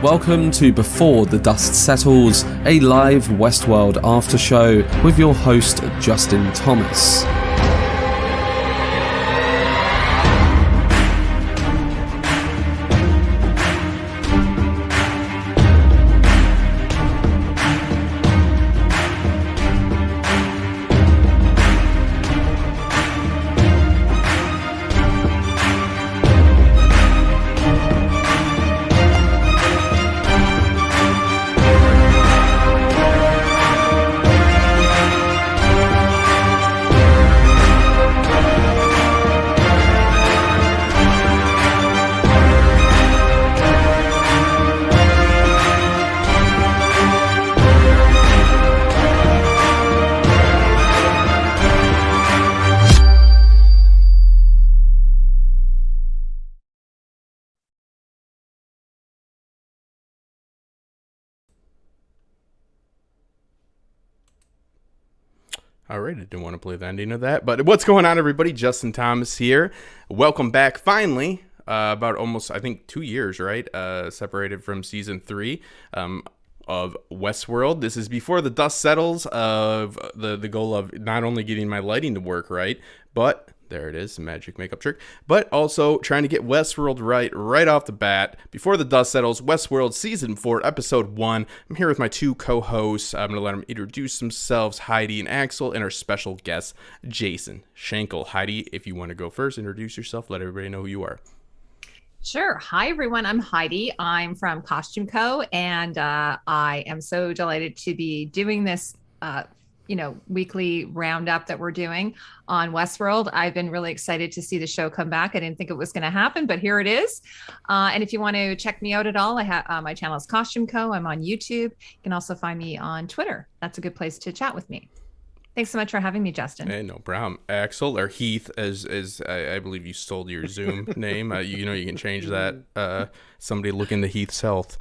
Welcome to Before the Dust Settles, a live Westworld after show with your host Justin Thomas. Alright, I didn't want to play the ending of that, but what's going on, everybody? Justin Thomas here. Welcome back, finally, about almost, I think, 2 years, right? Separated from Season 3 of Westworld. This is Before the Dust Settles, of the goal of not only getting my lighting to work right, but... there it is, magic makeup trick. But also trying to get Westworld right off the bat. Before the Dust Settles, Westworld Season 4, Episode 1. I'm here with my two co-hosts. I'm going to let them introduce themselves, Heidi and Axel, and our special guest, Jason Schenkel. Heidi, if you want to go first, introduce yourself. Let everybody know who you are. Sure. Hi, everyone. I'm Heidi. I'm from Costume Co. And I am so delighted to be doing this weekly roundup that we're doing on Westworld. I've been really excited to see the show come back. I didn't think it was going to happen, but here it is. And if you want to check me out at all, I have my channel is Costume Co. I'm on YouTube. You can also find me on Twitter. That's a good place to chat with me. Thanks so much for having me, Justin. Hey, no problem. Axel, or Heath, as I believe you stole your Zoom name. You can change that. Somebody look into Heath's health.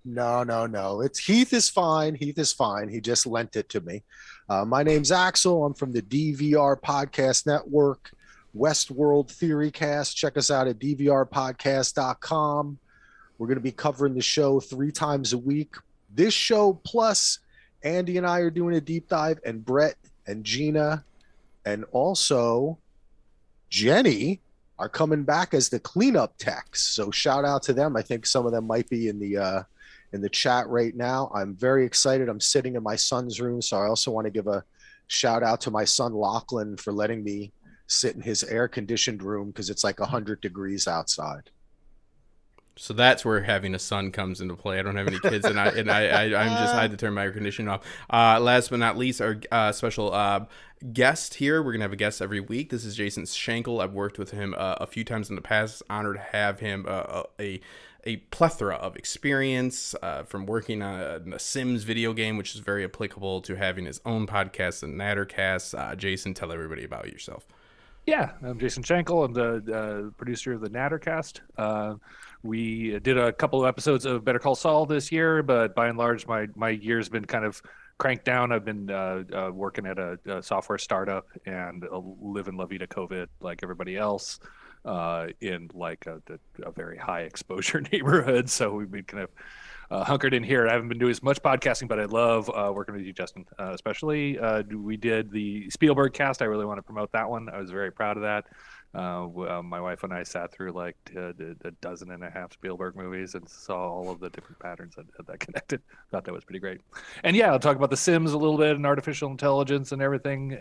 No. It's Heath is fine. Heath is fine. He just lent it to me. My name's Axel. I'm from the DVR Podcast Network, Westworld Theory Cast. Check us out at dvrpodcast.com. We're going to be covering the show 3 times a week. This show plus Andy and I are doing a deep dive, and Brett and Gina and also Jenny are coming back as the cleanup techs. So shout out to them. I think some of them might be in the chat right now. I'm very excited. I'm sitting in my son's room, so I also want to give a shout out to my son Lachlan for letting me sit in his air-conditioned room because it's like 100 degrees outside. So that's where having a son comes into play. I don't have any kids, and I had to turn my air conditioning off. Last but not least, our special guest here. We're gonna have a guest every week. This is Jason Schenkel. I've worked with him a few times in the past. Honored to have him. A plethora of experience from working on a Sims video game, which is very applicable to having his own podcast, the Nattercast. Jason, tell everybody about yourself. Yeah, I'm Jason Schenkel. I'm the producer of the Nattercast. We did a couple of episodes of Better Call Saul this year, but by and large, my year's been kind of cranked down. I've been working at a software startup and living La Vida COVID like everybody else. In like a very high exposure neighborhood. So we've been kind of hunkered in here. I haven't been doing as much podcasting, but I love working with you, Justin. Especially we did the Spielberg cast. I really want to promote that one. I was very proud of that. My wife and I sat through like a dozen and a half Spielberg movies and saw all of the different patterns that connected. Thought that was pretty great. And yeah, I'll talk about The Sims a little bit and artificial intelligence and everything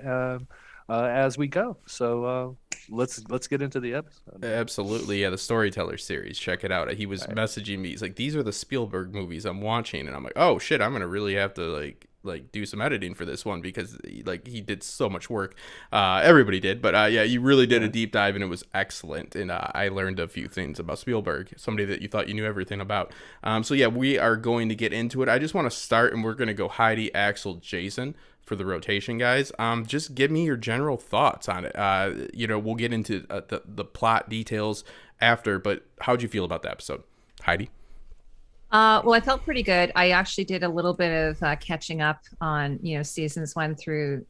as we go. So let's get into the episode. Absolutely. Yeah, the Storyteller series. Check it out. He was messaging me. He's like, these are the Spielberg movies I'm watching. And I'm like, oh shit, I'm going to really have to like do some editing for this one because like he did so much work. Everybody did, but yeah, you really did a deep dive and it was excellent. And I learned a few things about Spielberg, somebody that you thought you knew everything about. So yeah, we are going to get into it. I just want to start and we're going to go Heidi, Axel, Jason for the rotation, guys. Just give me your general thoughts on it. We'll get into the plot details after, but how'd you feel about the episode? Heidi? Well, I felt pretty good. I actually did a little bit of catching up on, seasons one through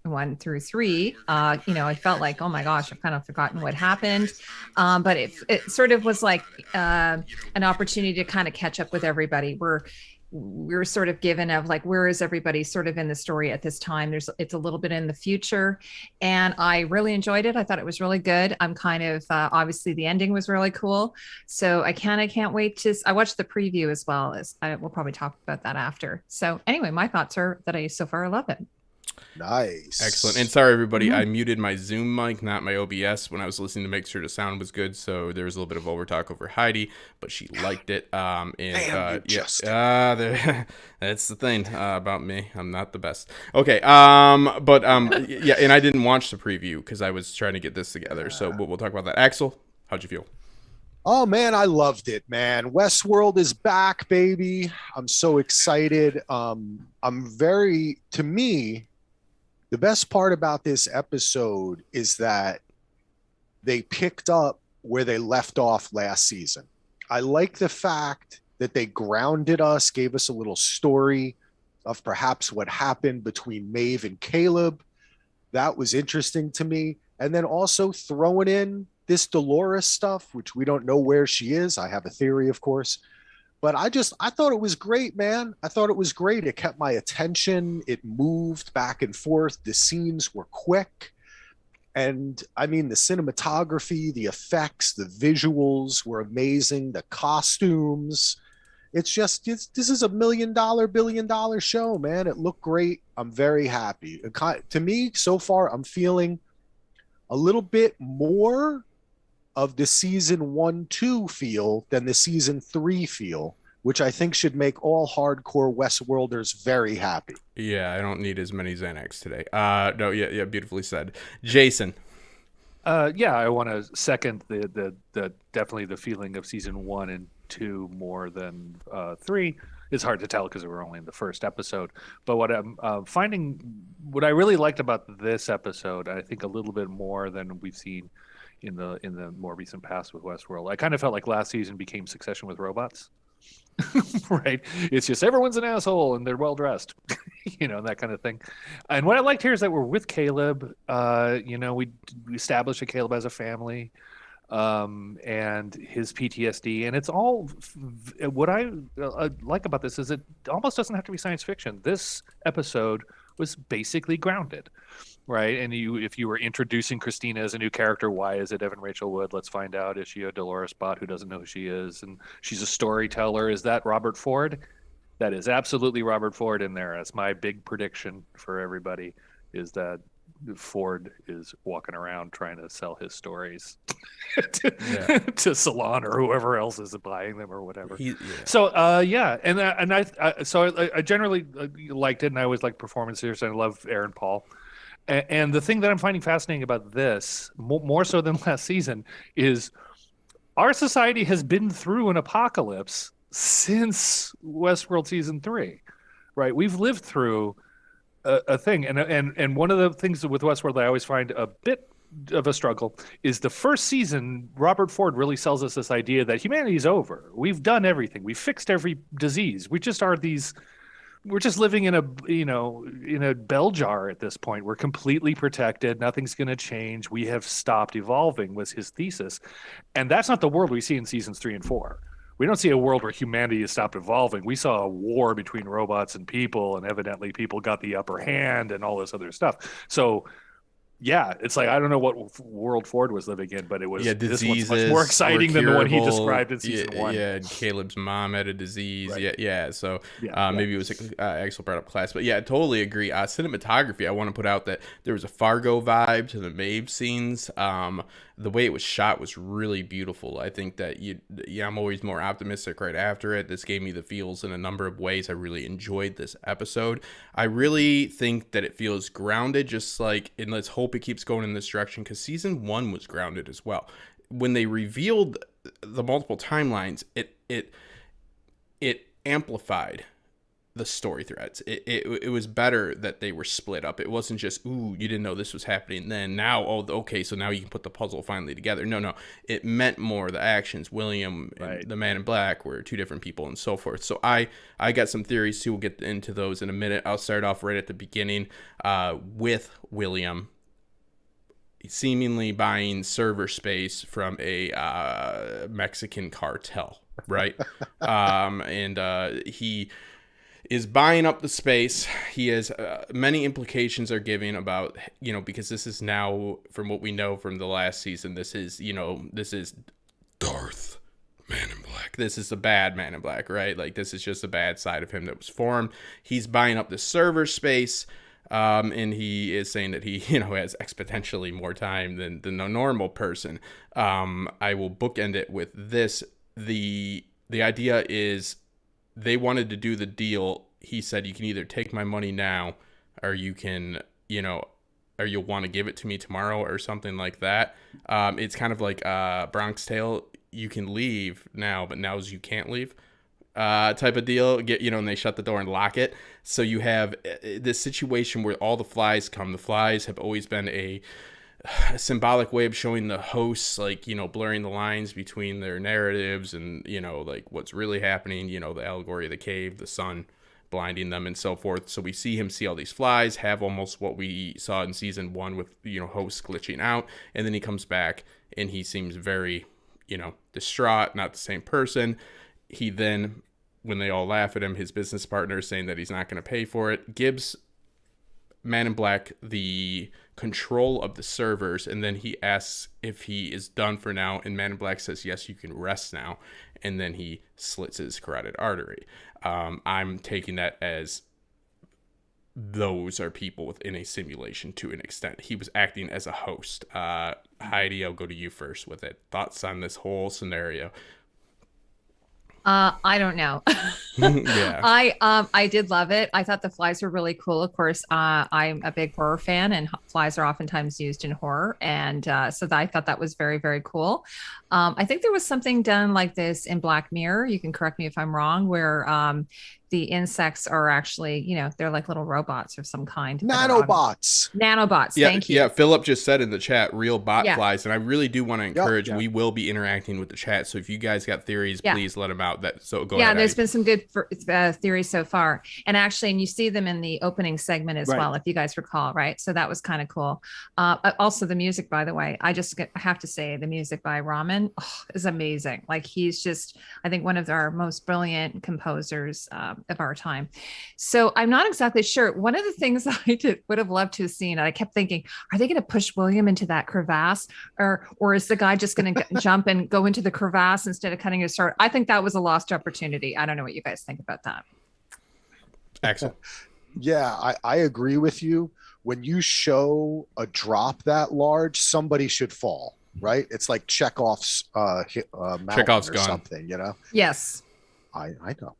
three. I felt like, oh my gosh, I've kind of forgotten what happened. But it sort of was like an opportunity to kind of catch up with everybody. We're sort of given of like, where is everybody sort of in the story at this time? It's a little bit in the future, and I really enjoyed it. I thought it was really good. I'm kind of obviously the ending was really cool, so I can't wait to. I watched the preview as well as we'll probably talk about that after. So anyway, my thoughts are that so far I love it. Nice. Excellent. And sorry, everybody, I muted my Zoom mic, not my OBS, when I was listening to make sure the sound was good. So there was a little bit of overtalk over Heidi, but she liked it. That's the thing about me. I'm not the best. Okay. Yeah, and I didn't watch the preview because I was trying to get this together. So we'll talk about that. Axel, how'd you feel? Oh man, I loved it, man. Westworld is back, baby. I'm so excited. To me, the best part about this episode is that they picked up where they left off last season. I like the fact that they grounded us, gave us a little story of perhaps what happened between Maeve and Caleb. That was interesting to me. And then also throwing in this Dolores stuff, which we don't know where she is. I have a theory, of course. But I thought it was great, man. I thought it was great. It kept my attention. It moved back and forth. The scenes were quick. And I mean, the cinematography, the effects, the visuals were amazing. The costumes. This is $1 million, $1 billion show, man. It looked great. I'm very happy. To me, so far, I'm feeling a little bit more of the season 1-2 feel than the season 3 feel, which I think should make all hardcore Westworlders very happy. Yeah, I don't need as many Xanax today. No, yeah, beautifully said. Jason. Yeah, I want to second the definitely the feeling of season 1 and 2 more than 3. It's hard to tell because we're only in the first episode. But what I'm finding, what I really liked about this episode, I think a little bit more than we've seen in the more recent past with Westworld. I kind of felt like last season became Succession with robots. Right? It's just everyone's an asshole and they're well dressed, that kind of thing. And what I liked here is that we're with Caleb. We established that Caleb has a family, and his PTSD, and it's all. What I like about this is it almost doesn't have to be science fiction. This episode was basically grounded. Right, and if you were introducing Christina as a new character, why is it Evan Rachel Wood? Let's find out. Is she a Dolores bot who doesn't know who she is? And she's a storyteller. Is that Robert Ford? That is absolutely Robert Ford in there. That's my big prediction for everybody, is that Ford is walking around trying to sell his stories to Salon or whoever else is buying them or whatever. So I generally liked it, and I always like performances, and I love Aaron Paul. And the thing that I'm finding fascinating about this, more so than last season, is our society has been through an apocalypse since Westworld season 3, right? We've lived through a thing, and one of the things with Westworld that I always find a bit of a struggle is the first season. Robert Ford really sells us this idea that humanity's over. We've done everything. We've fixed every disease. We just are these. We're just living in a bell jar at this point. We're completely protected. Nothing's going to change. We have stopped evolving, was his thesis. And that's not the world we see in seasons 3 and 4. We don't see a world where humanity has stopped evolving. We saw a war between robots and people, and evidently people got the upper hand and all this other stuff. So yeah, it's like, I don't know what world Ford was living in, but it was this one's much more exciting than the one he described in season 1. Yeah, Caleb's mom had a disease. Right. Yeah. So maybe it was Axel brought up class, but yeah, I totally agree. Cinematography, I want to put out that there was a Fargo vibe to the Maeve scenes. The way it was shot was really beautiful. I think that I'm always more optimistic right after it. This gave me the feels in a number of ways. I really enjoyed this episode. I really think that it feels grounded, just like, and let's hope it keeps going in this direction, because season 1 was grounded as well. When they revealed the multiple timelines, it amplified the story threads. It was better that they were split up. It wasn't just, ooh, you didn't know this was happening then. Now, oh, okay, so now you can put the puzzle finally together. No. It meant more the actions. William and the Man in Black were two different people and so forth. So I got some theories too. We'll get into those in a minute. I'll start off right at the beginning with William seemingly buying server space from a Mexican cartel, right? And he is buying up the space. He has many implications are giving about, because this is now, from what we know from the last season, this is Darth Man in Black. This is the bad Man in Black, right? Like, this is just a bad side of him that was formed. He's buying up the server space, and he is saying that he, has exponentially more time than a normal person. I will bookend it with this. The idea is, they wanted to do the deal. He said, you can either take my money now, or you can, or you'll want to give it to me tomorrow or something like that. It's kind of like Bronx Tale. You can leave now, but now's you can't leave type of deal. And they shut the door and lock it. So you have this situation where all the flies come. The flies have always been a symbolic way of showing the hosts, like, blurring the lines between their narratives and, like what's really happening, the allegory of the cave, the sun blinding them and so forth. So we see him see all these flies, have almost what we saw in season 1 with, hosts glitching out. And then he comes back and he seems very, distraught, not the same person. He then, when they all laugh at him, his business partner is saying that he's not going to pay for it, gives Man in Black the control of the servers, and then he asks if he is done for now, and Man in Black says, yes, you can rest now, and then he slits his carotid artery. I'm taking that as those are people within a simulation to an extent. He was acting as a host. Heidi, I'll go to you first with it. Thoughts on this whole scenario? I don't know. Yeah. I did love it. I thought the flies were really cool. Of course, I'm a big horror fan, and flies are oftentimes used in horror. And so I thought that was very, very cool. I think there was something done like this in Black Mirror. You can correct me if I'm wrong, where the insects are actually, they're like little robots of some kind. Nanobots. Nanobots. Thank you. Yeah. Philip just said in the chat, real bot flies. And I really do want to encourage, we will be interacting with the chat. So if you guys got theories, please let them out. So go ahead. Yeah, there's been some good theories so far. And you see them in the opening segment as well, if you guys recall, right? So that was kind of cool. Also the music, by the way, I have to say the music by Rahman is amazing. Like, he's just, I think, one of our most brilliant composers of our time. So I'm not exactly sure. One of the things I would have loved to have seen, and I kept thinking, are they going to push William into that crevasse, or is the guy just going to jump and go into the crevasse instead of cutting his throat? I think that was a lost opportunity. I don't know what you guys think about that. Axel. Yeah, I agree with you. When you show a drop that large, somebody should fall, right? It's like Chekhov's Chekhov's or gun. something, Yes. I know.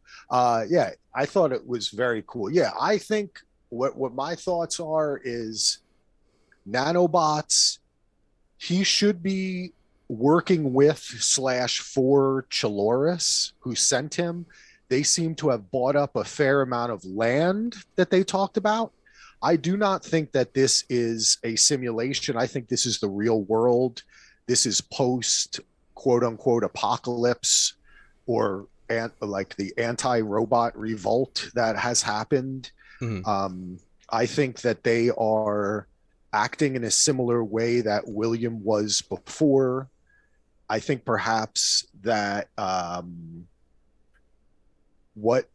Yeah, I thought it was very cool. Yeah, I think what my thoughts are is nanobots, he should be working with /for Chaloris, who sent him. They seem to have bought up a fair amount of land that they talked about. I do not think that this is a simulation. I think this is the real world. This is post quote unquote apocalypse, or like the anti-robot revolt that has happened. Mm-hmm. I think that they are acting in a similar way that William was before. I think perhaps that what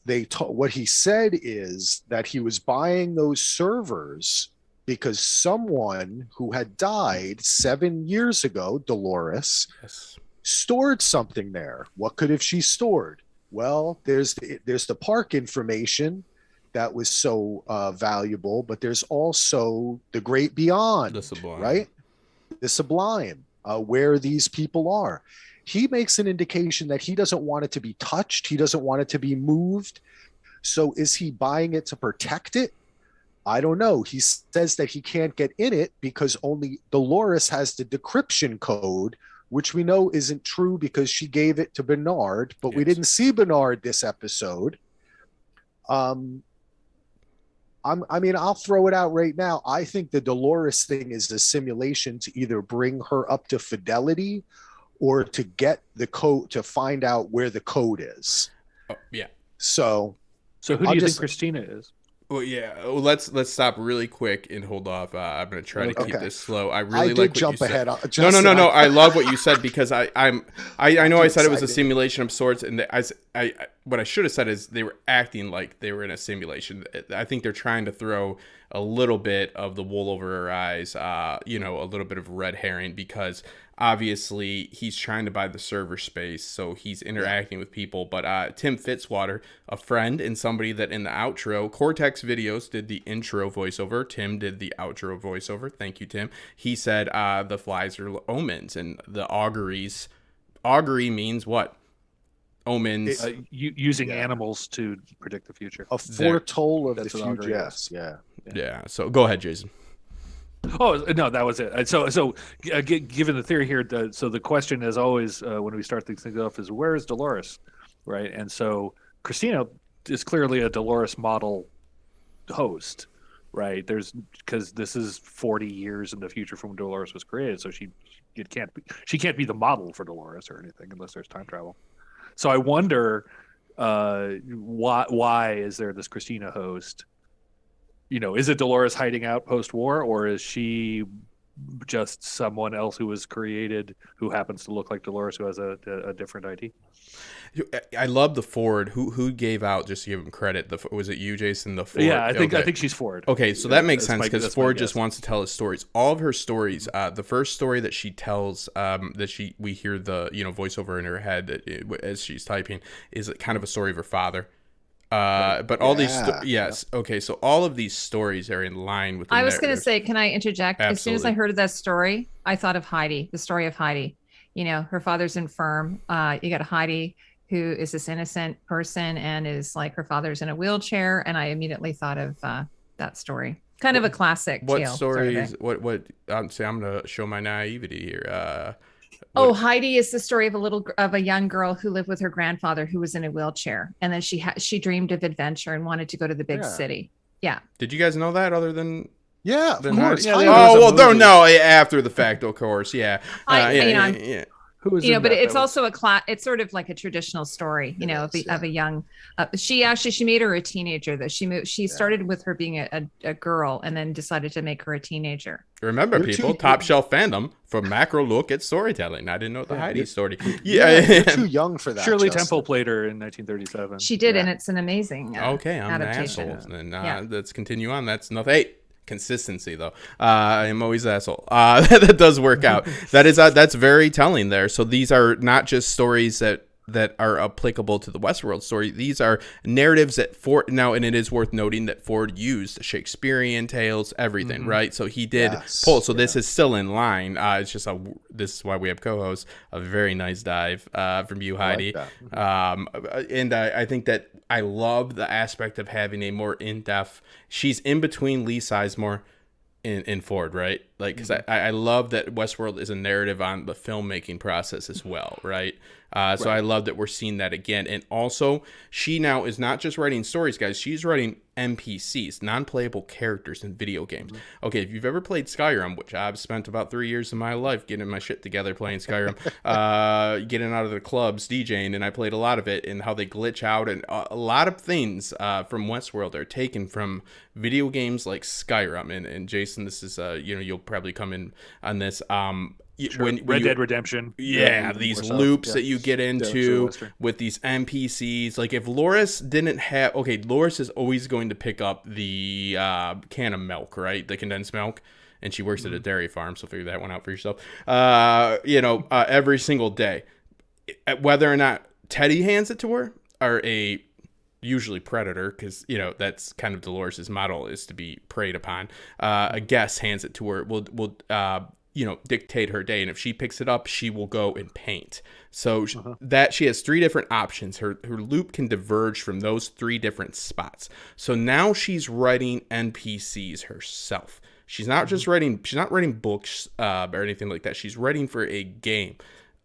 he said is that he was buying those servers because someone who had died 7 years ago, Dolores, stored something there. What could have she stored? Well, there's the park information that was so valuable, but there's also the great beyond, the sublime. Right? The sublime, where these people are. He makes an indication that he doesn't want it to be touched. He doesn't want it to be moved. So is he buying it to protect it? I don't know. He says that he can't get in it because only Dolores has the decryption code, which we know isn't true because she gave it to Bernard, but we didn't see Bernard this episode. I mean, I'll throw it out right now. I think the Dolores thing is a simulation to either bring her up to fidelity or to get the code, to find out where the code is. Oh, yeah. So who do you think Christina is? Well, yeah. Well, let's stop really quick and hold off. I'm going to try to keep this slow. I really did like what jump you ahead. said. No. I love what you said because I know I said it was a simulation of sorts, and what I should have said is they were acting like they were in a simulation. I think they're trying to throw a little bit of the wool over her eyes, a little bit of red herring, because obviously he's trying to buy the server space, so he's interacting with people. But Tim Fitzwater, a friend and somebody that in the outro, Cortex Videos did the intro voiceover, Tim did the outro voiceover. Thank you, Tim. He said the flies are omens, and the auguries. Augury means what? Omens. Using animals to predict the future. A foretold of the future. Yes. Yeah. So go ahead, Jason. Oh no, that was it. So given the theory here, so the question, as always, when we start these things off, is where is Dolores, right? And so Christina is clearly a Dolores model host, right? Because this is 40 years in the future from when Dolores was created, so she can't be the model for Dolores or anything unless there's time travel. So I wonder why is there this Christina host? Is it Dolores hiding out post-war, or is she just someone else who was created who happens to look like Dolores, who has a different ID? I love the Ford. Who gave out, just to give him credit? Was it you, Jason? The Ford. Yeah, I think she's Ford. Okay, so that makes sense because Ford just wants to tell his stories. All of her stories. The first story that she tells, we hear the voiceover in her head as she's typing, is kind of a story of her father. But all these okay, so all of these stories are in line with the I was going to say, can I interject? Absolutely. As soon as I heard of that story, I thought of Heidi, the story of Heidi. Her father's infirm. You got Heidi, who is this innocent person, and is like her father's in a wheelchair, and I immediately thought of that story. Kind of a classic what tale. Stories? What I'm going to show my naivety here. Heidi is the story of a young girl who lived with her grandfather, who was in a wheelchair, and then she dreamed of adventure and wanted to go to the big city. Yeah. Did you guys know that? Other than of course. No, after the fact, of course. Yeah. Who is but it's also it's sort of like a traditional story, of a young. She made her a teenager. That she started with her being a girl, and then decided to make her a teenager. Remember, people, Top Shelf Fandom for macro look at storytelling. I didn't know the Heidi story. You're too young for that. Shirley Temple played her in 1937. She did, and it's an amazing okay. I'm adaptation. an asshole, and let's continue on. That's nothing. Hey, consistency though. I am always an asshole. That does work out. That's very telling there. So these are not just stories that are applicable to the Westworld story. These are narratives that Ford now, and it is worth noting that Ford used Shakespearean tales, everything, right? So he did pull. So this is still in line. It's just this is why we have co-hosts. A very nice dive from you, Heidi. And I think that I love the aspect of having a more in-depth. She's in between Lee Sizemore in Ford, right? Like, because I love that Westworld is a narrative on the filmmaking process as well, right? So I love that we're seeing that again. And also, she now is not just writing stories, guys. She's writing NPCs, non-playable characters in video games. Okay, if you've ever played Skyrim, which I've spent about 3 years of my life getting my shit together playing Skyrim, getting out of the clubs, DJing, and I played a lot of it, and how they glitch out, and a lot of things from Westworld are taken from video games like Skyrim. And Jason, this is, you'll probably come in on this. Red Dead Redemption. Yeah, these loops that you get into with these NPCs. Like, if Loris didn't have... Okay, Loris is always going to pick up the can of milk, right? The condensed milk. And she works at a dairy farm, so figure that one out for yourself. Every single day. Whether or not Teddy hands it to her, or usually predator, because that's kind of Dolores' model, is to be preyed upon. A guest hands it to her, will dictate her day, and if she picks it up, she will go and paint. So that she has 3 different options. Her loop can diverge from those 3 different spots. So now she's writing NPCs herself. She's not just writing. She's not writing books or anything like that. She's writing for a game.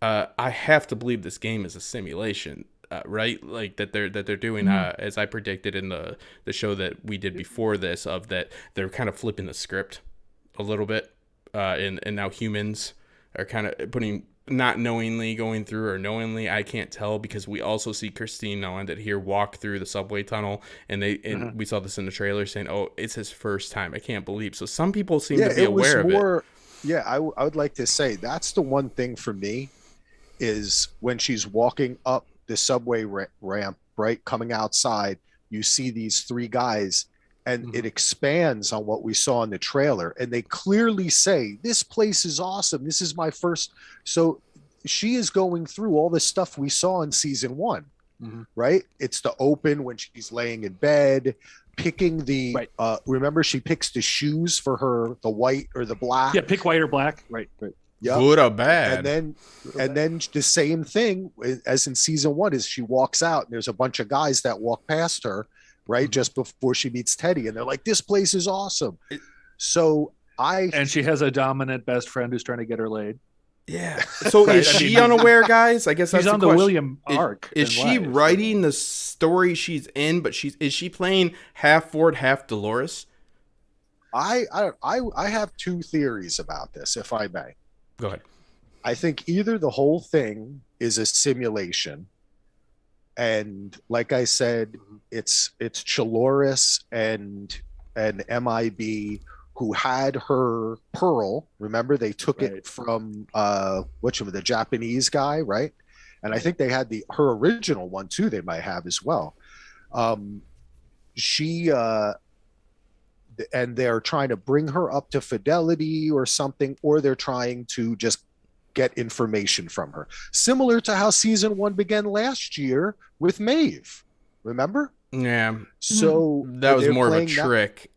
I have to believe this game is a simulation. right? Like that they're doing as I predicted in the show that we did before this, of that they're kind of flipping the script a little bit, and now humans are kind of putting, not knowingly going through, or knowingly, I can't tell, because we also see Christine Nolandit here walk through the subway tunnel, and we saw this in the trailer saying, oh, it's his first time. I can't believe. So some people seem to be aware of it. Yeah, I would like to say that's the one thing for me, is when she's walking up the subway ramp, right, coming outside, you see these three guys, and it expands on what we saw in the trailer, and they clearly say, this place is awesome, this is my first. So she is going through all the stuff we saw in season 1, right? It's the open when she's laying in bed, picking the remember, she picks the shoes for her, the white or the black. Yeah, pick white or black. Right. Yep. Good or bad. And then the same thing as in season 1 is she walks out and there's a bunch of guys that walk past her, right, just before she meets Teddy, and they're like, this place is awesome. And she has a dominant best friend who's trying to get her laid. Yeah. So is she unaware, guys? I guess that's on the William arc. Is she writing the story she's in, but is she playing half Ford, half Dolores? I have two theories about this, if I may. Go ahead. I think either the whole thing is a simulation, and like I said, it's Chaloris and MIB who had her pearl. Remember, they took it from the Japanese guy, right? And I think they had her original one too. They might have as well. And they're trying to bring her up to fidelity or something, or they're trying to just get information from her. Similar to how season 1 began last year with Maeve. Remember? Yeah. So that was more of a trick.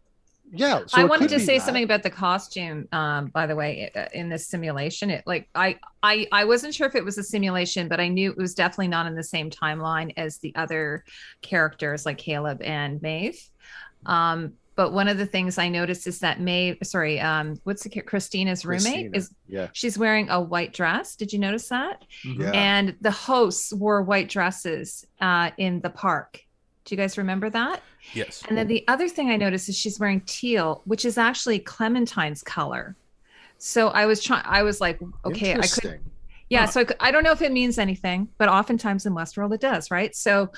Yeah. So I wanted to say something about the costume, by the way, in this simulation. I wasn't sure if it was a simulation, but I knew it was definitely not in the same timeline as the other characters like Caleb and Maeve. But one of the things I noticed is that Christina's roommate she's wearing a white dress. Did you notice that? Yeah. And the hosts wore white dresses in the park. Do you guys remember that? Yes. And then the other thing I noticed is she's wearing teal, which is actually Clementine's color. So I was like, okay, I could. Yeah. So I don't know if it means anything, but oftentimes in Westworld it does, right? So.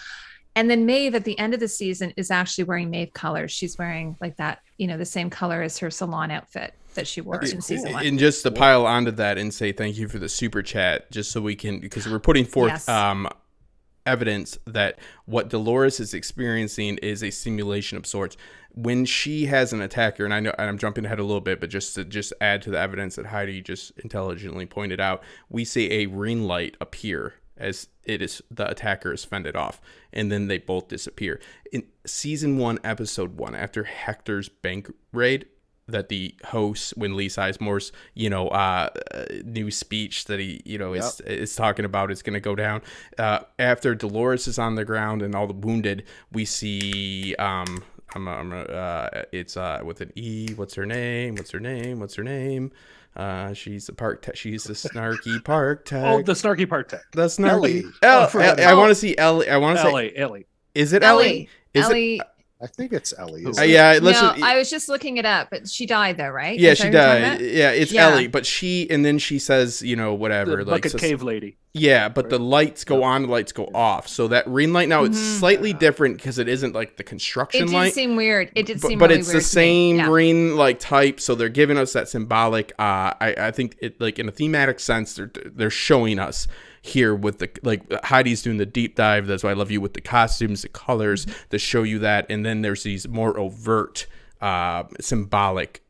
And then Maeve at the end of the season is actually wearing Maeve colors. She's wearing like that, the same color as her salon outfit that she wore in season 1. And just to pile onto that and say thank you for the super chat, just so we can, because we're putting forth evidence that what Dolores is experiencing is a simulation of sorts. When she has an attacker, and I know I'm jumping ahead a little bit, but just to add to the evidence that Heidi just intelligently pointed out, we see a ring light appear as the attacker is fended off, and then they both disappear. In season 1, episode 1, after Hector's bank raid, that the host, when Lee Sizemore's new speech that he is talking about is going to go down, after Dolores is on the ground and all the wounded, we see it's with an E. What's her name? She's the snarky park tag. Oh, the snarky park tag. The snarky. I want to see Ellie. I want to say Ellie. Is it Ellie? Ellie. I think it's Ellie. I was just looking it up, but she died though, right? Yeah, she died. Yeah, it's Ellie, but then she says, whatever, the bucket cave lady. Yeah, but the lights go on, the lights go off. So that ring light now it's slightly different because it isn't like the construction light. It did seem weird. It did seem but really it's weird the same ring like type. So they're giving us that symbolic. I think it, like, in a thematic sense, they're showing us here with the, like, Heidi's doing the deep dive. That's why I love you with the costumes, the colors to show you that. And then there's these more overt symbolic.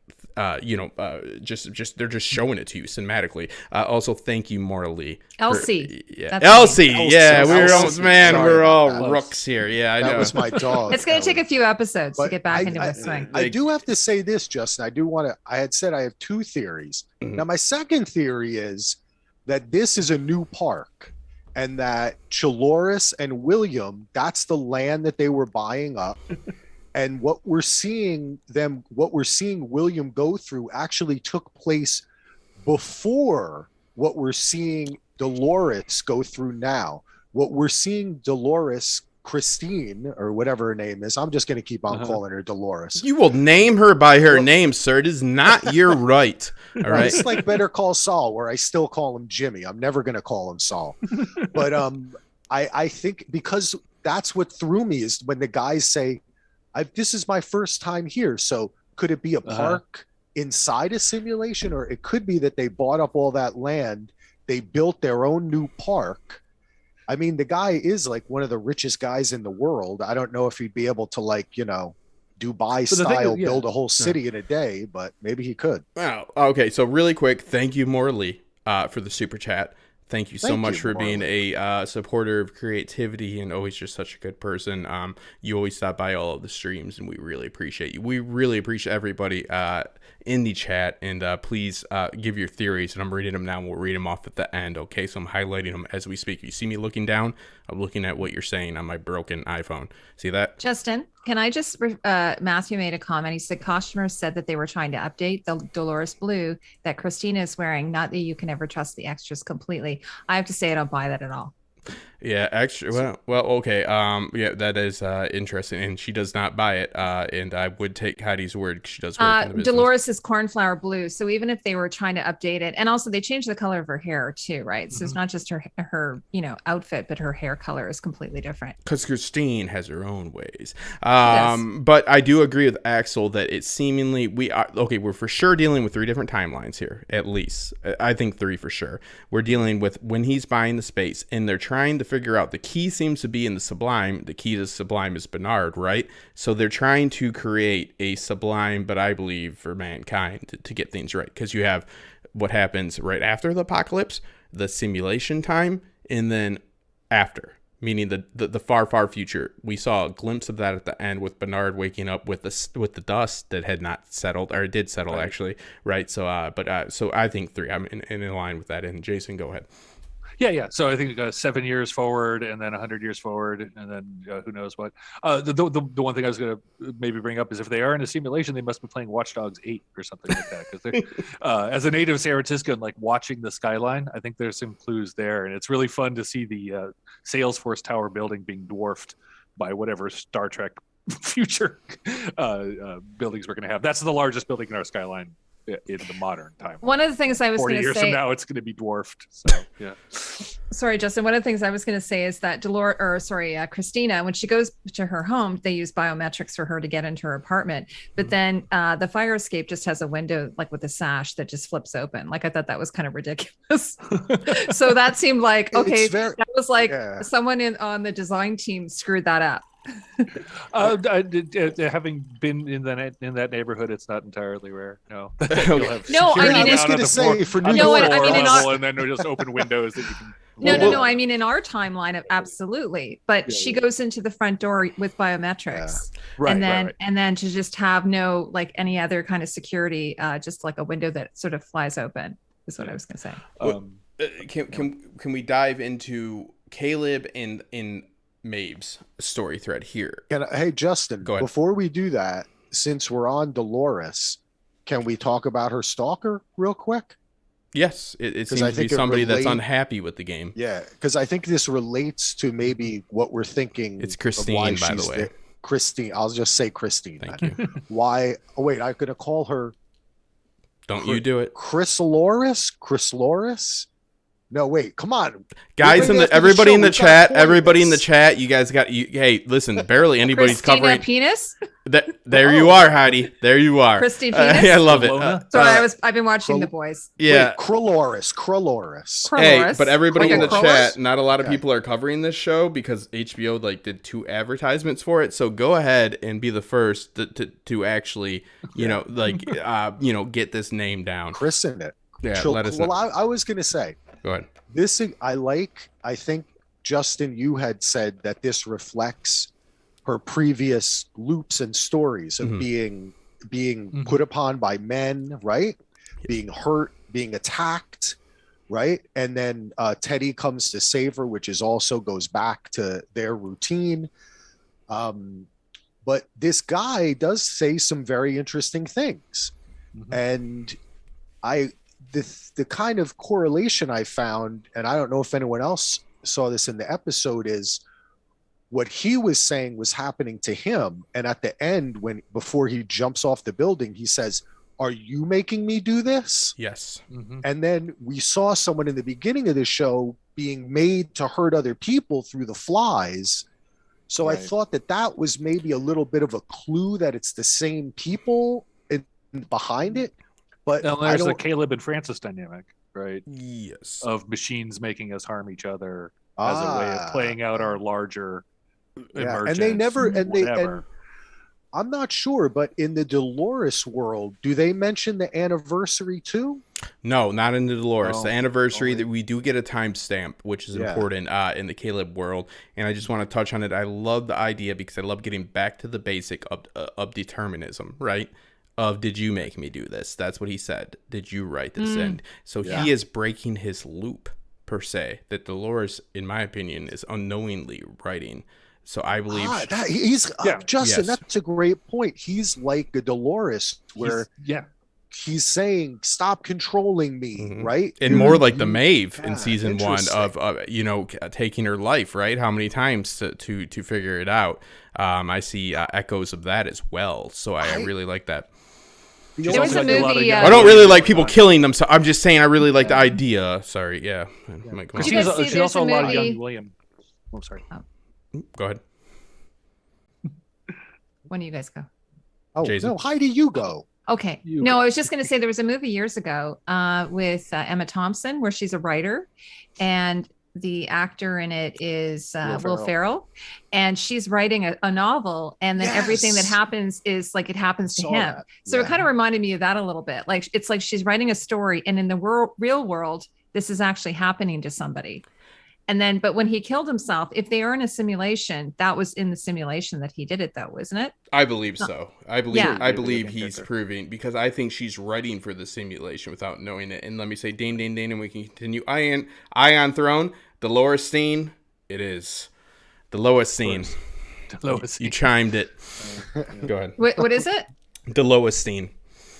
Just they're just showing it to you cinematically. Also, thank you, Maura Lee. Elsie. Elsie. Yeah, we're all rooks here. Yeah, I know. That was my dog. It's going to take a few episodes to get back into the swing. I do have to say this, Justin. I had said I have two theories. Now, my second theory is that this is a new park, and that Chaloris and William, that's the land that they were buying up. And what we're seeing William go through actually took place before what we're seeing Dolores go through now, what we're seeing Dolores Christine, or whatever her name is. I'm just going to keep on calling her Dolores. You will name her by her name, sir. It is not your right. All right. It's like Better Call Saul, where I still call him Jimmy. I'm never going to call him Saul. But I think because that's what threw me is when the guys say, this is my first time here. So could it be a park inside a simulation? Or it could be that they bought up all that land. They built their own new park. I mean, the guy is like one of the richest guys in the world. I don't know if he'd be able to, like, you know, Dubai style build a whole city in a day, but maybe he could. Wow. Okay. So really quick, thank you, Maura Lee, for the super chat. Thank you so much for being a supporter of creativity and always just such a good person. You always stop by all of the streams, and we really appreciate you. We really appreciate everybody in the chat, and please give your theories, and I'm reading them now, and we'll read them off at the end, okay? So I'm highlighting them as we speak. You see me looking down? I'm looking at what you're saying on my broken iPhone. See that? Justin, can I just, Matthew made a comment. He said costumers said that they were trying to update the Dolores Blue that Christina is wearing, not that you can ever trust the extras completely. I have to say I don't buy that at all. Yeah, extra. Well, okay. Yeah, that is interesting, and she does not buy it. And I would take Heidi's word. She does work in the business. Dolores is cornflower blue, so even if they were trying to update it, and also they changed the color of her hair too, right? So it's not just her outfit, but her hair color is completely different. Because Christine has her own ways. But I do agree with Axel that it's seemingly we're for sure dealing with 3 different timelines here, at least. I think 3 for sure. We're dealing with when he's buying the space, and they're trying to figure out the key seems to be in the Sublime. The key to Sublime is Bernard, right? So they're trying to create a Sublime, but I believe for mankind to get things right, because you have what happens right after the apocalypse, the simulation time, and then after, meaning the far future. We saw a glimpse of that at the end with Bernard waking up with the dust that had not settled, or it did settle actually, right? So so I think 3. I'm in line with that. And Jason, go ahead. Yeah. So I think 7 years forward, and then 100 years forward, and then who knows what. The one thing I was going to maybe bring up is if they are in a simulation, they must be playing Watch Dogs 8 or something like that. Because as a native of San Francisco and like watching the skyline, I think there's some clues there, and it's really fun to see the Salesforce Tower building being dwarfed by whatever Star Trek future buildings we're going to have. That's the largest building in our skyline in the modern time. One of the things I was going to say, 40 years from now, it's going to be dwarfed. So yeah. Sorry, Justin. One of the things I was going to say is that Christina, when she goes to her home, they use biometrics for her to get into her apartment. But then the fire escape just has a window, like with a sash that just flips open. Like I thought that was kind of ridiculous. So that seemed like that was like someone on the design team screwed that up. Having been in that neighborhood, it's not entirely rare. No. No, I mean, I was going to say for New York, and then just open windows that you can. No. I mean, in our timeline, absolutely. But she goes into the front door with biometrics, and then to just have no like any other kind of security, just like a window that sort of flies open is what I was going to say. Can we dive into Caleb in Maeve's story thread here? Hey, Justin, go ahead. Before we do that, since we're on Dolores, can we talk about her stalker real quick? Yes, it seems to be somebody that's unhappy with the game. Yeah, because I think this relates to maybe what we're thinking. It's Christine, by the way. Christine. I'll just say Christine. Thank you. Why? Oh, wait, I'm going to call her. Don't you do it. Chris Loris? No, wait, come on. Guys, everybody in the chat, you guys got hey, listen, barely anybody's covering penis. There you are, Heidi. There you are. Christine penis. I love it. Sorry, I've been watching The Boys. Yeah. Wait, Kroloris. Hey, but everybody in the chat, not a lot of people are covering this show because HBO did 2 advertisements for it. So go ahead and be the first to actually, get this name down. Christen it. Yeah, let us know. Well, I was going to say, go ahead. This I think, Justin, you had said that this reflects her previous loops and stories of being put upon by men, right? Being hurt, being attacked, right? And then Teddy comes to save her, which also goes back to their routine. But this guy does say some very interesting things. And the kind of correlation I found, and I don't know if anyone else saw this in the episode is what he was saying was happening to him. And at the end, before he jumps off the building, he says, "Are you making me do this?" Yes. Mm-hmm. And then we saw someone in the beginning of the show being made to hurt other people through the flies. So Right. I thought that was maybe a little bit of a clue that it's the same people behind it. But And I there's the don't, Caleb and Francis dynamic, right? Yes. Of machines making us harm each other as a way of playing out our larger emergence. And they never, and whatever. I'm not sure, but in the Dolores world, do they mention the anniversary too? No, not in the Dolores. No. The anniversary Only- that we do get a timestamp, which is important in the Caleb world. And I just want to touch on it. I love the idea because I love getting back to the basic of determinism, right? Of did you make me do this? That's what he said. Did you write this in? So he is breaking his loop per se that Dolores, in my opinion, is unknowingly writing. So I believe Justin, Yes. that's a great point. He's like a Dolores where he's saying, "Stop controlling me," right? And more like the Maeve in Yeah, season 1 interesting. of taking her life, right? How many times to figure it out? I see echoes of that as well. So I really like that. There was a got a lot of movie. young- I don't really like people killing them. So I'm just saying I really like the idea. Sorry, yeah. Mike, go on. Did you guys see She's there's also a lot of movie- young William. Oh, sorry. Go ahead. When do you guys go? Oh Jason. no, Heidi, you go. Okay. You No, go. I was just going to say there was a movie years ago with Emma Thompson where she's a writer, and the actor in it is Will Ferrell, and she's writing a novel, and then everything that Yes. happens is like it happens to Saw him. that. So it Yeah. kind of reminded me of that a little bit. Like it's like she's writing a story, and in the real world, this is actually happening to somebody. And then, but when he killed himself, if they are in a simulation, that was in the simulation that he did it, though, isn't it? I believe so. I believe Yeah. I believe he's proving because I think she's writing for the simulation without knowing it. And let me say, ding, ding, ding, and we can continue. Ion Throne, Dolores scene. It is the lowest scene. Lois. You chimed it. Go ahead. What is it? The lowest scene.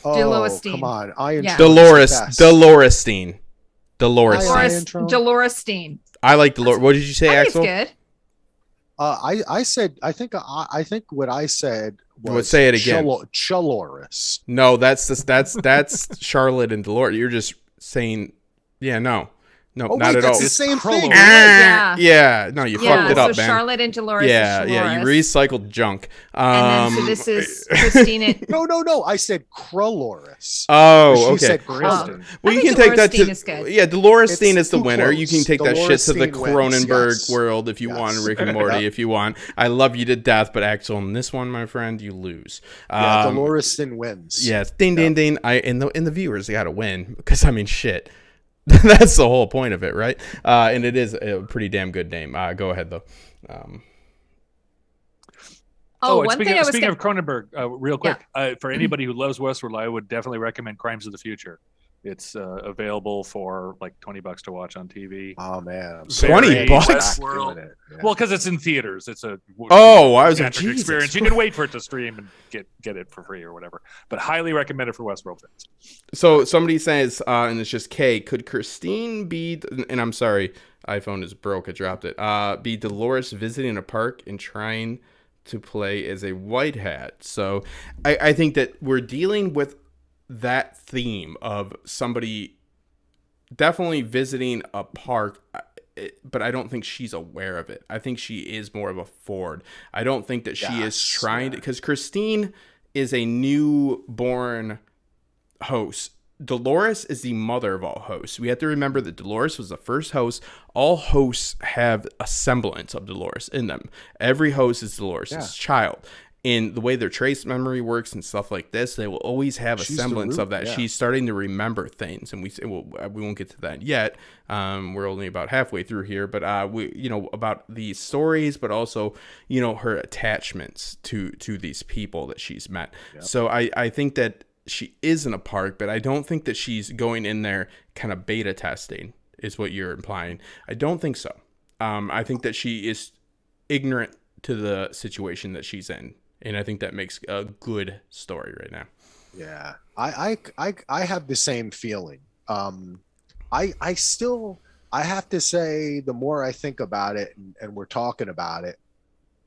Oh, Dolores come on, Iron Yeah. Throne is Dolores. the best. Dolores scene. Dolores Iron scene. Throne. Dolores Steen. I like Dolores. What did you say, I think it's Axel? good. I said I think what I said was Well, say it again. Chaloris. No, that's Charlotte and Dolores. You're just saying, no, Oh, not wait, at that's all. the same Prologue. thing. Yeah, no, you fucked it up, so man. Charlotte and Dolores. Yeah, is you Dolores. recycled junk. And then so this is Christina. No. I said Kraloris. Oh, She okay. said Kristen. Well, I you think can take that Dolores Steen to is good. yeah. Dolores It's Steen is the too winner. You can close. take that Dolores shit to the Steen wins, Cronenberg yes. world if you want, Yes. Rick and Morty if you want. I love you to death, but Axel, in this one, my friend, you lose. Dolores Steen wins. Yes, ding, ding, ding. In the viewers, they got to win because I mean, shit. That's the whole point of it, right? And it is a pretty damn good name. Go ahead though. One speaking, thing I was speaking gonna, of Cronenberg, real quick, for anybody who loves Westworld, I would definitely recommend Crimes of the Future. It's available for like $20 to watch on TV. Oh man, I'm $20 very bucks? back doing Westworld. it. Yeah. Well, because it's in theaters. It's a Oh, I was like, theatrical Jesus experience. You can wait for it to stream and get it for free or whatever. But highly recommended for Westworld fans. So somebody says, and it's just K. Could Christine be? And I'm sorry, iPhone is broke. I dropped it. Be Dolores visiting a park and trying to play as a white hat. So I think that we're dealing with that theme of somebody definitely visiting a park, but I don't think she's aware of it. I think she is more of a Ford. I don't think that she is trying to, because Christine is a newborn host. Dolores is the mother of all hosts. We have to remember that Dolores was the first host. All hosts have a semblance of Dolores in them. Every host is Dolores' child. In the way their trace memory works and stuff like this, they will always have a semblance of that. yeah. She's starting to remember things, and we won't get to that yet. We're only about halfway through here, but we about these stories, but also her attachments to these people that she's met. Yep. So I think that she is in a park, but I don't think that she's going in there kind of beta testing is what you're implying. I don't think so. I think that she is ignorant to the situation that she's in. And I think that makes a good story right now. Yeah, I have the same feeling. I still I have to say, the more I think about it and we're talking about it,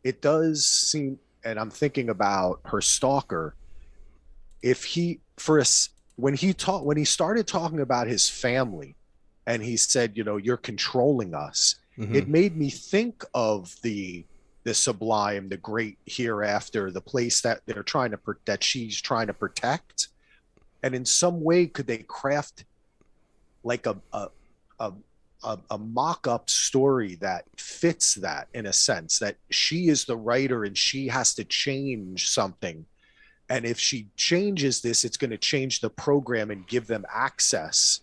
it does seem, and I'm thinking about her stalker. If he, when he started talking about his family and he said, you're controlling us, it made me think of the sublime, the great hereafter, the place that that she's trying to protect. And in some way, could they craft like a mock-up story that fits that, in a sense, that she is the writer and she has to change something, and if she changes this, it's going to change the program and give them access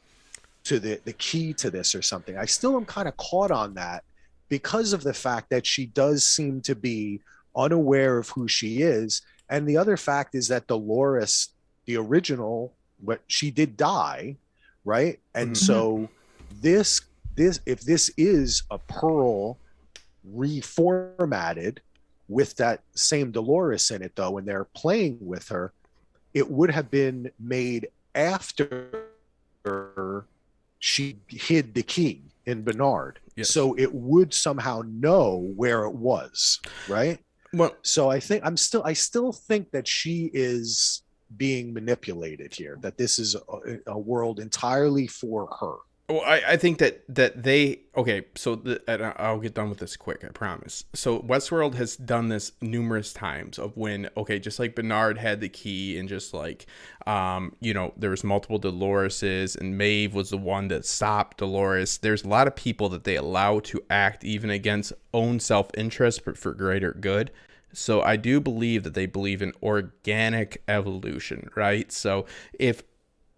to the key to this or something. I still am kind of caught on that because of the fact that she does seem to be unaware of who she is. And the other fact is that Dolores, the original, but she did die, right? And so this if this is a Pearl reformatted with that same Dolores in it, though, and they're playing with her, it would have been made after she hid the key in Bernard. Yes. So it would somehow know where it was, right? Well, so I still think that she is being manipulated here, that this is a world entirely for her. Well, I think that they, okay, so and I'll get done with this quick, I promise. So Westworld has done this numerous times of when, okay, just like Bernard had the key and just like, there was multiple Doloreses and Maeve was the one that stopped Dolores. There's a lot of people that they allow to act even against own self-interest, but for greater good. So I do believe that they believe in organic evolution, right? So if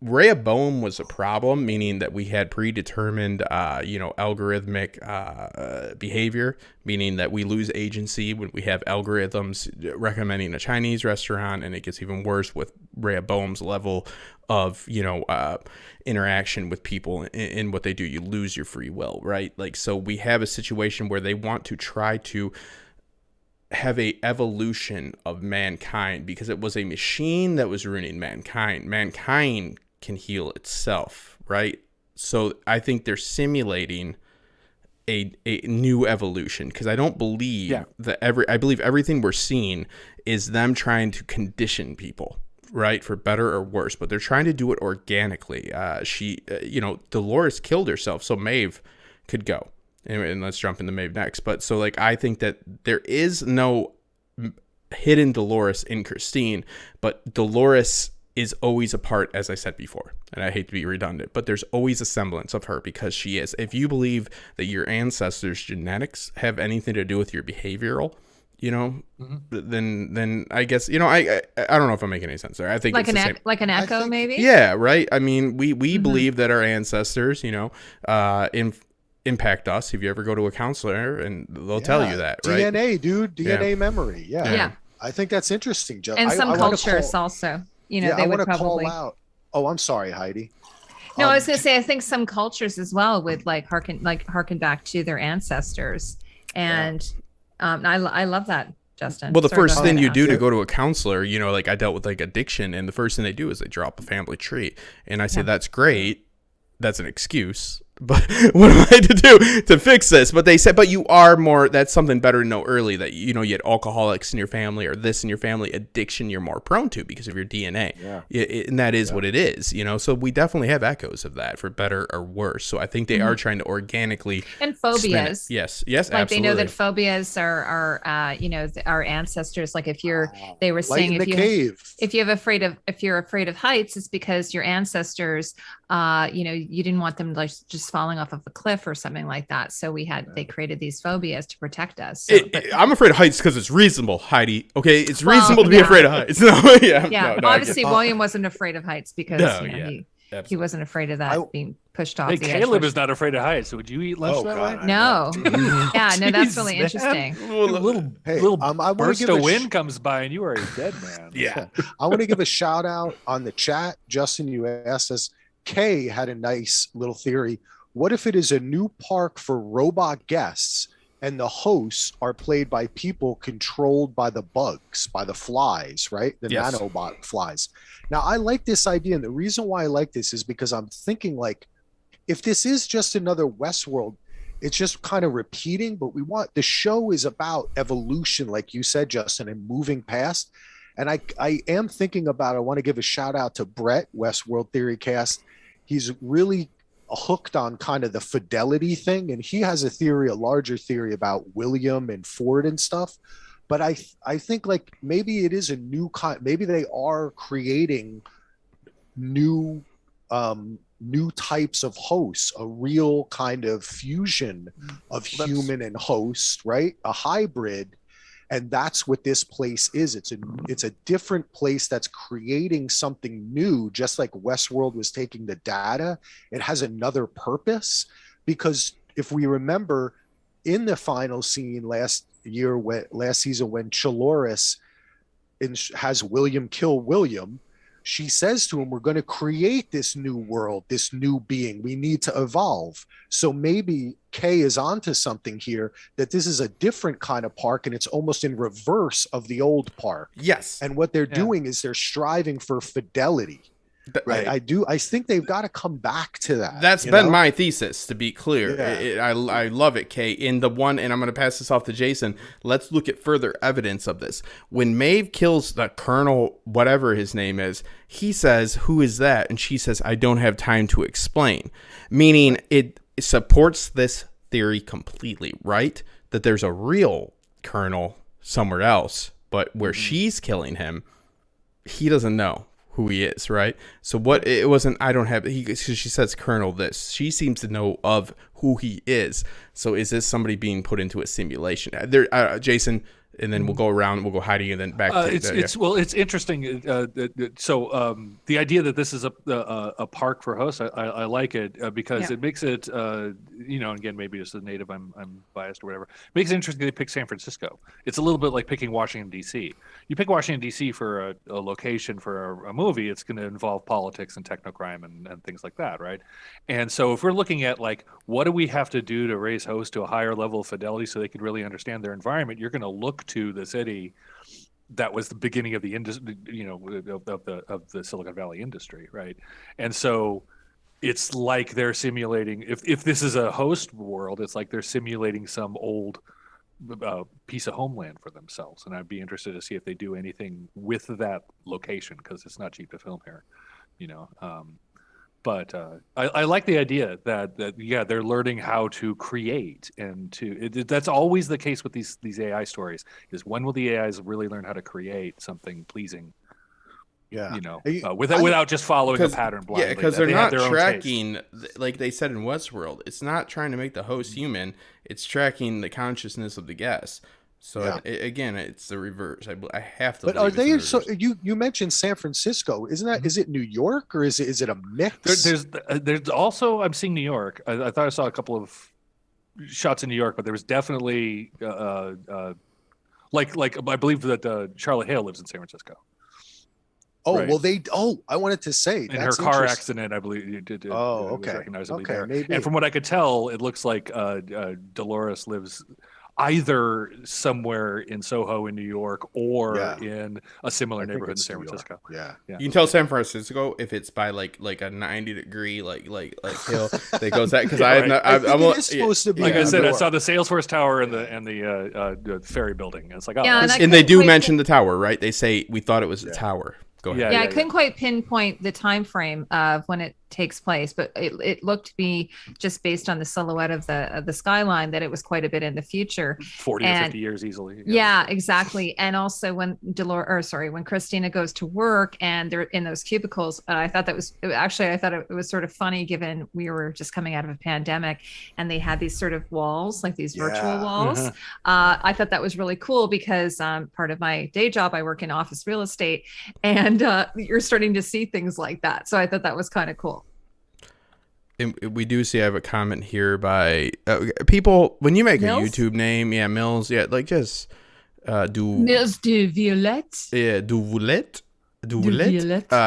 Rehoboam was a problem, meaning that we had predetermined, algorithmic behavior, meaning that we lose agency when we have algorithms recommending a Chinese restaurant, and it gets even worse with Rehoboam's level of, interaction with people in what they do. You lose your free will, right? Like, so we have a situation where they want to try to have a evolution of mankind because it was a machine that was ruining mankind. Mankind can heal itself, right? So I think they're simulating a new evolution, because I don't believe that I believe everything we're seeing is them trying to condition people, right, for better or worse, but they're trying to do it organically. Dolores killed herself so Maeve could go. And let's jump into Maeve next. But so, like, I think that there is no hidden Dolores in Christine, but Dolores is always a part, as I said before, and I hate to be redundant, but there's always a semblance of her because she is. If you believe that your ancestors' genetics have anything to do with your behavioral, then I guess, I don't know if I'm making any sense there. I think like it's like an echo, maybe. Yeah, right. I mean, we believe that our ancestors, impact us. If you ever go to a counselor, and they'll tell you that, right? DNA, dude, DNA memory. Yeah. I think that's interesting, Joe. And some cultures also, they would probably call out. Oh, I'm sorry, Heidi. No, I was going to say, I think some cultures as well would harken back to their ancestors. And I love that, Justin. Well, the first thing you do to go to a counselor, I dealt with like addiction, and the first thing they do is they draw up a family tree. And I say, that's great. That's an excuse. But what am I to do to fix this? But they said, but you are more, that's something better to know early, that, you had alcoholics in your family or this in your family. Addiction you're more prone to because of your DNA. And that is what it is, so we definitely have echoes of that for better or worse. So I think they are trying to organically. And phobias. Yes, like absolutely. They know that phobias are our ancestors. Like they were saying, if you're afraid of heights, it's because your ancestors, you didn't want them like just falling off of a cliff or something like that. So they created these phobias to protect us. So, I'm afraid of heights because it's reasonable, Heidi. Okay, it's reasonable to be afraid of heights. No, obviously, William wasn't afraid of heights because he wasn't afraid of that being pushed off. Hey, Caleb is not afraid of heights. So would you eat lunch that way? No. That's really interesting. Little burst of wind comes by and you are a dead man. I want to give a shout out on the chat. Justin, you asked us. Kay had a nice little theory. What if it is a new park for robot guests and the hosts are played by people controlled by the bugs, by the flies, right? The nanobot flies. Now, I like this idea. And the reason why I like this is because I'm thinking, like, if this is just another Westworld, it's just kind of repeating, but the show is about evolution, like you said, Justin, and moving past. And I am thinking about, I want to give a shout out to Brett, Westworld Theory Cast. He's really hooked on kind of the fidelity thing. And he has a larger theory about William and Ford and stuff. But I think like maybe it is a new maybe they are creating new types of hosts, a real kind of fusion of human and host, right? A hybrid. And that's what this place is. It's a different place that's creating something new, just like Westworld was taking the data. It has another purpose, because if we remember in the final scene last season, when Chaloris has William kill William, she says to him, we're going to create this new world, this new being. We need to evolve. So maybe Kay is onto something here, that this is a different kind of park and it's almost in reverse of the old park. Yes. And what they're doing is they're striving for fidelity. Right. I think they've got to come back to that. That's been my thesis, to be clear. Yeah. I love it, Kay. In the one, and I'm going to pass this off to Jason, let's look at further evidence of this. When Maeve kills the Colonel, whatever his name is, he says, who is that? And she says, I don't have time to explain. Meaning it supports this theory completely, right? That there's a real Colonel somewhere else, but where she's killing him, he doesn't know who he is, right? So what it wasn't, I don't have, she says Colonel this. She seems to know of who he is. So is this somebody being put into a simulation? Jason, and then we'll go around, we'll go Heidi, and then back to it's interesting. So the idea that this is a park for hosts, I like it because it makes it, again, maybe as a native, I'm biased or whatever. It makes it interesting they pick San Francisco. It's a little bit like picking Washington, D.C. You pick Washington, D.C. for a location for a movie, it's going to involve politics and technocrime and things like that, right? And so if we're looking at like, what do we have to do to raise hosts to a higher level of fidelity so they could really understand their environment, you're going to look to the city that was the beginning of the industry, of the Silicon Valley industry, right? And so it's like they're simulating, if this is a host world, it's like they're simulating some old piece of homeland for themselves. And I'd be interested to see if they do anything with that location, because it's not cheap to film here, But I like the idea that they're learning how to create, and that's always the case with these AI stories, is when will the AIs really learn how to create something pleasing? Yeah, without just following a pattern blindly. Yeah, because they're not tracking, like they said in Westworld, it's not trying to make the host human, it's tracking the consciousness of the guest. So again, it's the reverse. I have to. But are they? So you mentioned San Francisco, isn't that? Is it New York, or is it a mix? There's also, I'm seeing New York. I thought I saw a couple of shots in New York, but there was definitely like I believe that Charlotte Hale lives in San Francisco. Oh, right. Well, I wanted to say in her car accident, I believe you did. Okay. Recognizably there. Maybe. And from what I could tell, it looks like Dolores lives either somewhere in Soho in New York or in a similar neighborhood in San Francisco. Yeah. You can tell San Francisco if it's by like a 90-degree like hill that goes that, because it's supposed to be. Like I said, I saw the Salesforce Tower and the ferry building. And it's like, and they do mention the tower, right? They say we thought it was a tower. Go ahead. I couldn't quite pinpoint the time frame of when it takes place, but it looked to be, just based on the silhouette of the skyline, that it was quite a bit in the future, 40 or 50 years easily. Yeah, exactly. And also when Christina goes to work and they're in those cubicles, I thought it was sort of funny, given we were just coming out of a pandemic and they had these sort of walls, like these virtual walls. I thought that was really cool, because part of my day job, I work in office real estate, and you're starting to see things like that. So I thought that was kind of cool. And we do see, I have a comment here by people, when you make Mills? a YouTube name, Mills, just Mills de Violette. Yeah, du Violette.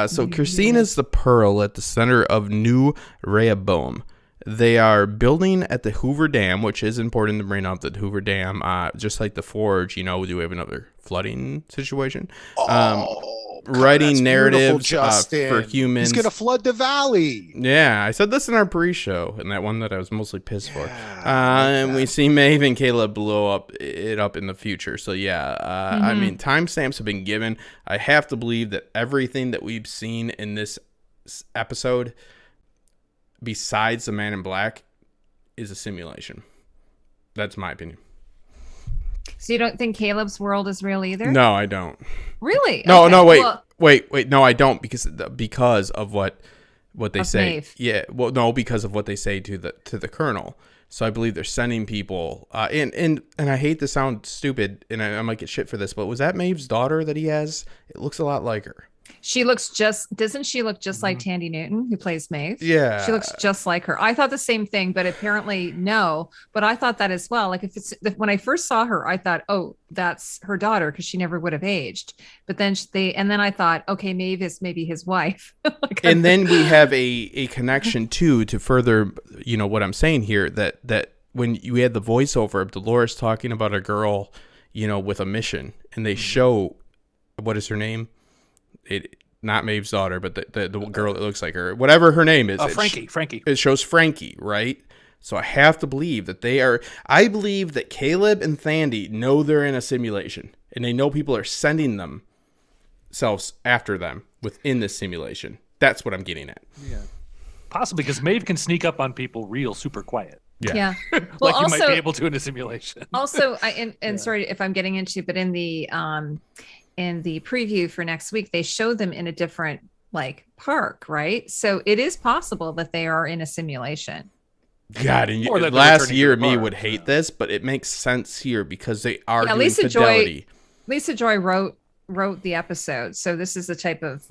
So Christina's the pearl at the center of New Rehoboam. They are building at the Hoover Dam, which is important to bring up, the Hoover Dam, just like the Forge, we do have another flooding situation. writing that's narratives Justin. for humans. He's gonna flood the valley. Yeah, I said this in our pre-show, and that one that I was mostly pissed for. Yeah, And we see Maeve and Caleb blow it up in the future. So yeah, I mean, timestamps have been given. I have to believe that everything that we've seen in this episode, besides the Man in Black, is a simulation. That's my opinion. So you don't think Caleb's world is real either? No, I don't. Really? No, Okay, no, wait, well, wait. No, I don't because of what they Of say. Maeve. Yeah, well, no, because of what they say to the Colonel. So I believe they're sending people. And I hate to sound stupid, and I might get shit for this, but was that Maeve's daughter that he has? It looks a lot like her. doesn't she look just like Tandy Newton, who plays Maeve? Yeah, She looks just like her. I thought the same thing, but apparently no. But I thought that as well. Like when I first saw her, I thought, oh, that's her daughter because she never would have aged. But then then I thought, okay, Maeve is maybe his wife. and then we have a connection too to further, what I'm saying here that when you had the voiceover of Dolores talking about a girl, with a mission, and they show what is her name. Not Maeve's daughter, but the girl that looks like her, whatever her name is. Frankie. It shows Frankie, right? So I have to believe that they are. I believe that Caleb and Thandie know they're in a simulation, and they know people are sending themselves after them within this simulation. That's what I'm getting at. Yeah, possibly because Maeve can sneak up on people real super quiet. Yeah. Like Well, you also, might be able to in a simulation. Also, sorry if I'm getting into, but in the preview for next week, they show them in a different park, right? So it is possible that they are in a simulation. God, and Or that they're last returning year to the me park. would hate this, but it makes sense here because they are doing Lisa fidelity. Lisa Joy wrote the episode, so this is the type of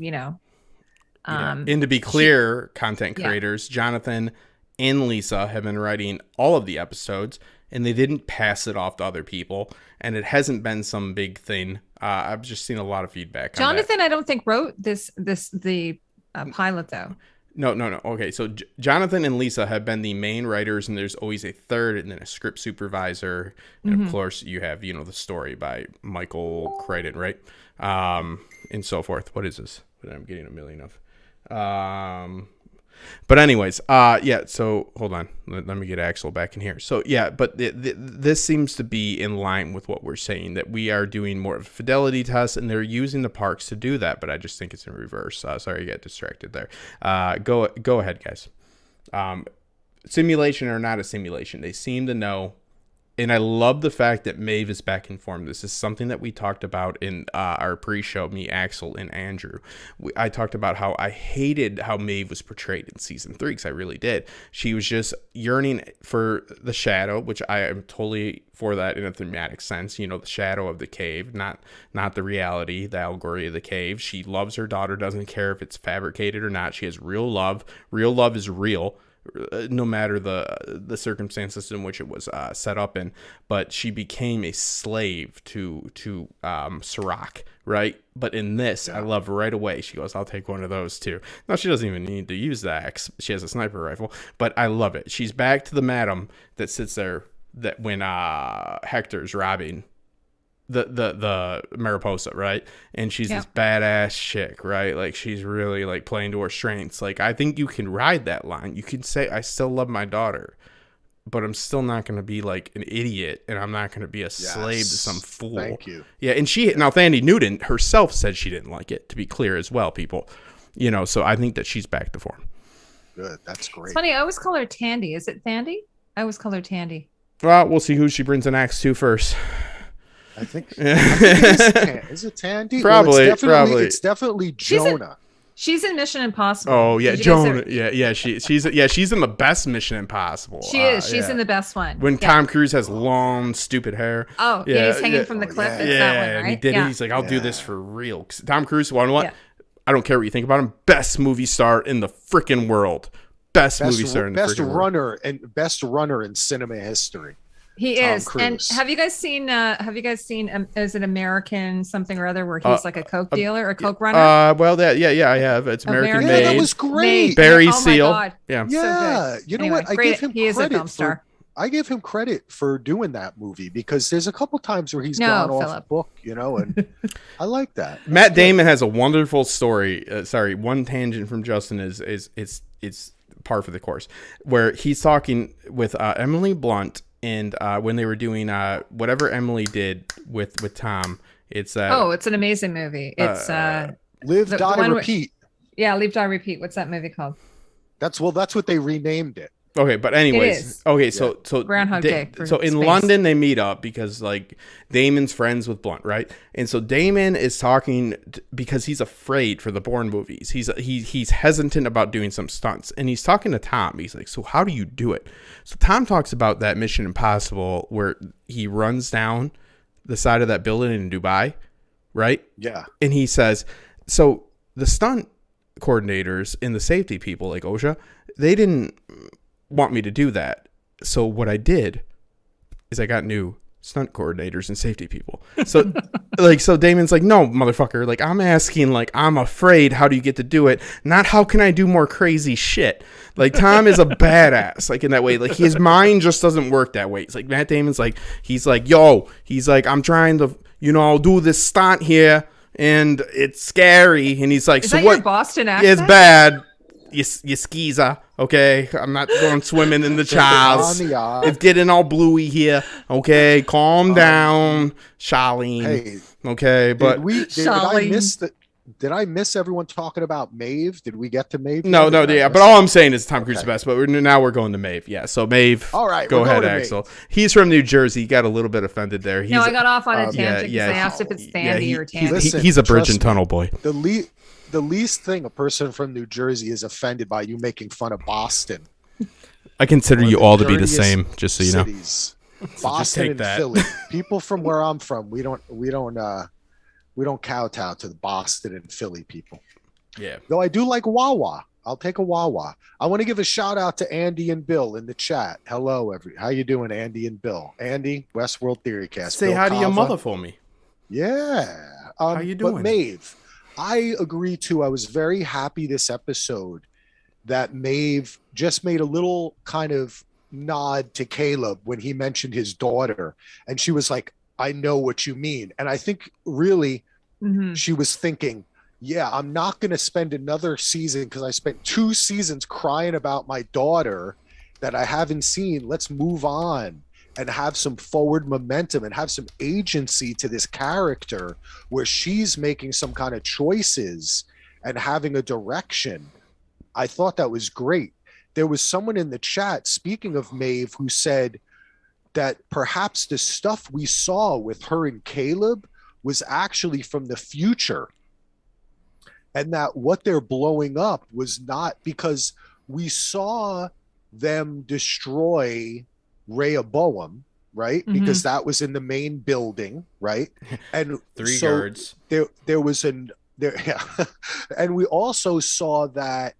And to be clear, content creators, Jonathan and Lisa have been writing all of the episodes, and they didn't pass it off to other people, and it hasn't been some big thing. I've just seen a lot of feedback. Jonathan, I don't think wrote the pilot though. No. Okay, so Jonathan and Lisa have been the main writers, and there's always a third, and then a script supervisor, and of course you have the story by Michael Crichton, right? And so forth. What is this? What I'm getting a million of. But anyways, so hold on. Let me get Axel back in here. So yeah, but this seems to be in line with what we're saying, that we are doing more of a fidelity test, and they're using the parks to do that, but I just think it's in reverse. Sorry, I got distracted there. Go ahead, guys. Simulation or not a simulation, they seem to know. And I love the fact that Maeve is back in form. This is something that we talked about in our pre-show, me, Axel, and Andrew. I talked about how I hated how Maeve was portrayed in season 3, because I really did. She was just yearning for the shadow, which I am totally for that in a thematic sense. The shadow of the cave, not the reality, the allegory of the cave. She loves her daughter, doesn't care if it's fabricated or not. She has real love. Real love is real, no matter the circumstances in which it was set up in. But she became a slave to Serac, right? But in this, I love right away, she goes, I'll take one of those too. No, she doesn't even need to use the axe. She has a sniper rifle, but I love it. She's back to the madam that sits there that when Hector's robbing the Mariposa, right? And she's this badass chick, right? Like, she's really playing to her strengths. I think you can ride that line. You can say, I still love my daughter, but I'm still not going to be an idiot, and I'm not going to be a slave to some fool. Thank you. Yeah, and Thandie Newton herself said she didn't like it, to be clear as well, people. So I think that she's back to form. Good. That's great. It's funny. I always call her Tandy. Is it Thandie? I always call her Tandy. Well, we'll see who she brings an axe to first. I think is it Tandy? Probably. It's definitely Jonah. She's in Mission Impossible. Oh yeah, Jonah. She's in the best Mission Impossible. She is. She's in the best one. When Tom Cruise has long, stupid hair. Oh yeah, he's hanging from the cliff. It's that one, right? And he did it. He's like, I'll do this for real. Tom Cruise, what? I don't care what you think about him. Best movie star in the freaking world. Best movie star in the freaking world. Best runner in cinema history. He Tom is. Cruise. And have you guys seen is it American something or other, where he's like a Coke dealer, a Coke runner? I have. It's American Made. That was great. Barry Oh Seal. my God. Yeah. Yeah. So you know anyway, what? I give him he is a credit film star. I give him credit for doing that movie because there's a couple times where he's No, gone off Philip. book, and I like that. Matt Damon has a wonderful story. One tangent from Justin is it's par for the course, where he's talking with Emily Blunt, and when they were doing whatever Emily did with Tom, it's it's an amazing movie. It's Live, the Die, one Repeat. Live, Die, Repeat. What's that movie called? That's what they renamed it. okay, but It anyways, is. okay, so Groundhog Day for So in space. London they meet up because like Damon's friends with Blunt, right? And so Damon is talking because he's afraid for the Bourne movies. He's hesitant about doing some stunts, and he's talking to Tom. He's like, "So how do you do it?" So Tom talks about that Mission Impossible where he runs down the side of that building in Dubai, right? Yeah. And he says, so the stunt coordinators and the safety people like OSHA, they didn't want me to do that. So what I did is I got new stunt coordinators and safety people. So so Damon's like, no, motherfucker. Like, I'm asking, like, I'm afraid, how do you get to do it? Not how can I do more crazy shit? Like, Tom is a badass, like, in that way. Like, his mind just doesn't work that way. It's like Matt Damon's like, he's like, I'm trying to, do this stunt here, and it's scary. And he's like, Is so that what? your Boston accent? It's bad. You skeezer, okay? I'm not going swimming in the Charles. On the eye. It's getting all bluey here, okay? Calm down, Charlene. Hey, okay, but did I miss everyone talking about Maeve? Did we get to Maeve? no, yet? yeah. But all I'm saying is Tom Cruise is the best. But now we're going to Maeve. Yeah, so Maeve. All right, go we're ahead, going to Axel. He's from New Jersey. He got a little bit offended there. No, I got off on a um, tangent because I asked if it's Sandy or Tandy. Listen, he's a bridge trust and tunnel boy. The least thing a person from New Jersey is offended by you making fun of Boston. I consider One of you the all to be the dirtiest same, just so you know. cities. So Boston just take and that. Philly. People from where I'm from, we don't kowtow to the Boston and Philly people. Yeah. Though I do like Wawa. I'll take a Wawa. I want to give a shout out to Andy and Bill in the chat. Hello, how you doing, Andy and Bill? Andy, Westworld Theory Cast. Say Bill hi to your Kava. mother for me. Yeah. How you doing? But Maeve, I agree too. I was very happy this episode that Maeve just made a little kind of nod to Caleb when he mentioned his daughter. And she was like, I know what you mean. And I think really she was thinking, yeah, I'm not going to spend another season because I spent 2 seasons crying about my daughter that I haven't seen. Let's move on and have some forward momentum and have some agency to this character where she's making some kind of choices and having a direction. I thought that was great. There was someone in the chat, speaking of Maeve, who said that perhaps the stuff we saw with her and Caleb was actually from the future. And that what they're blowing up was not because we saw them destroy Rehoboam, right? Because that was in the main building, right? And 3 guards. There was yeah. And we also saw that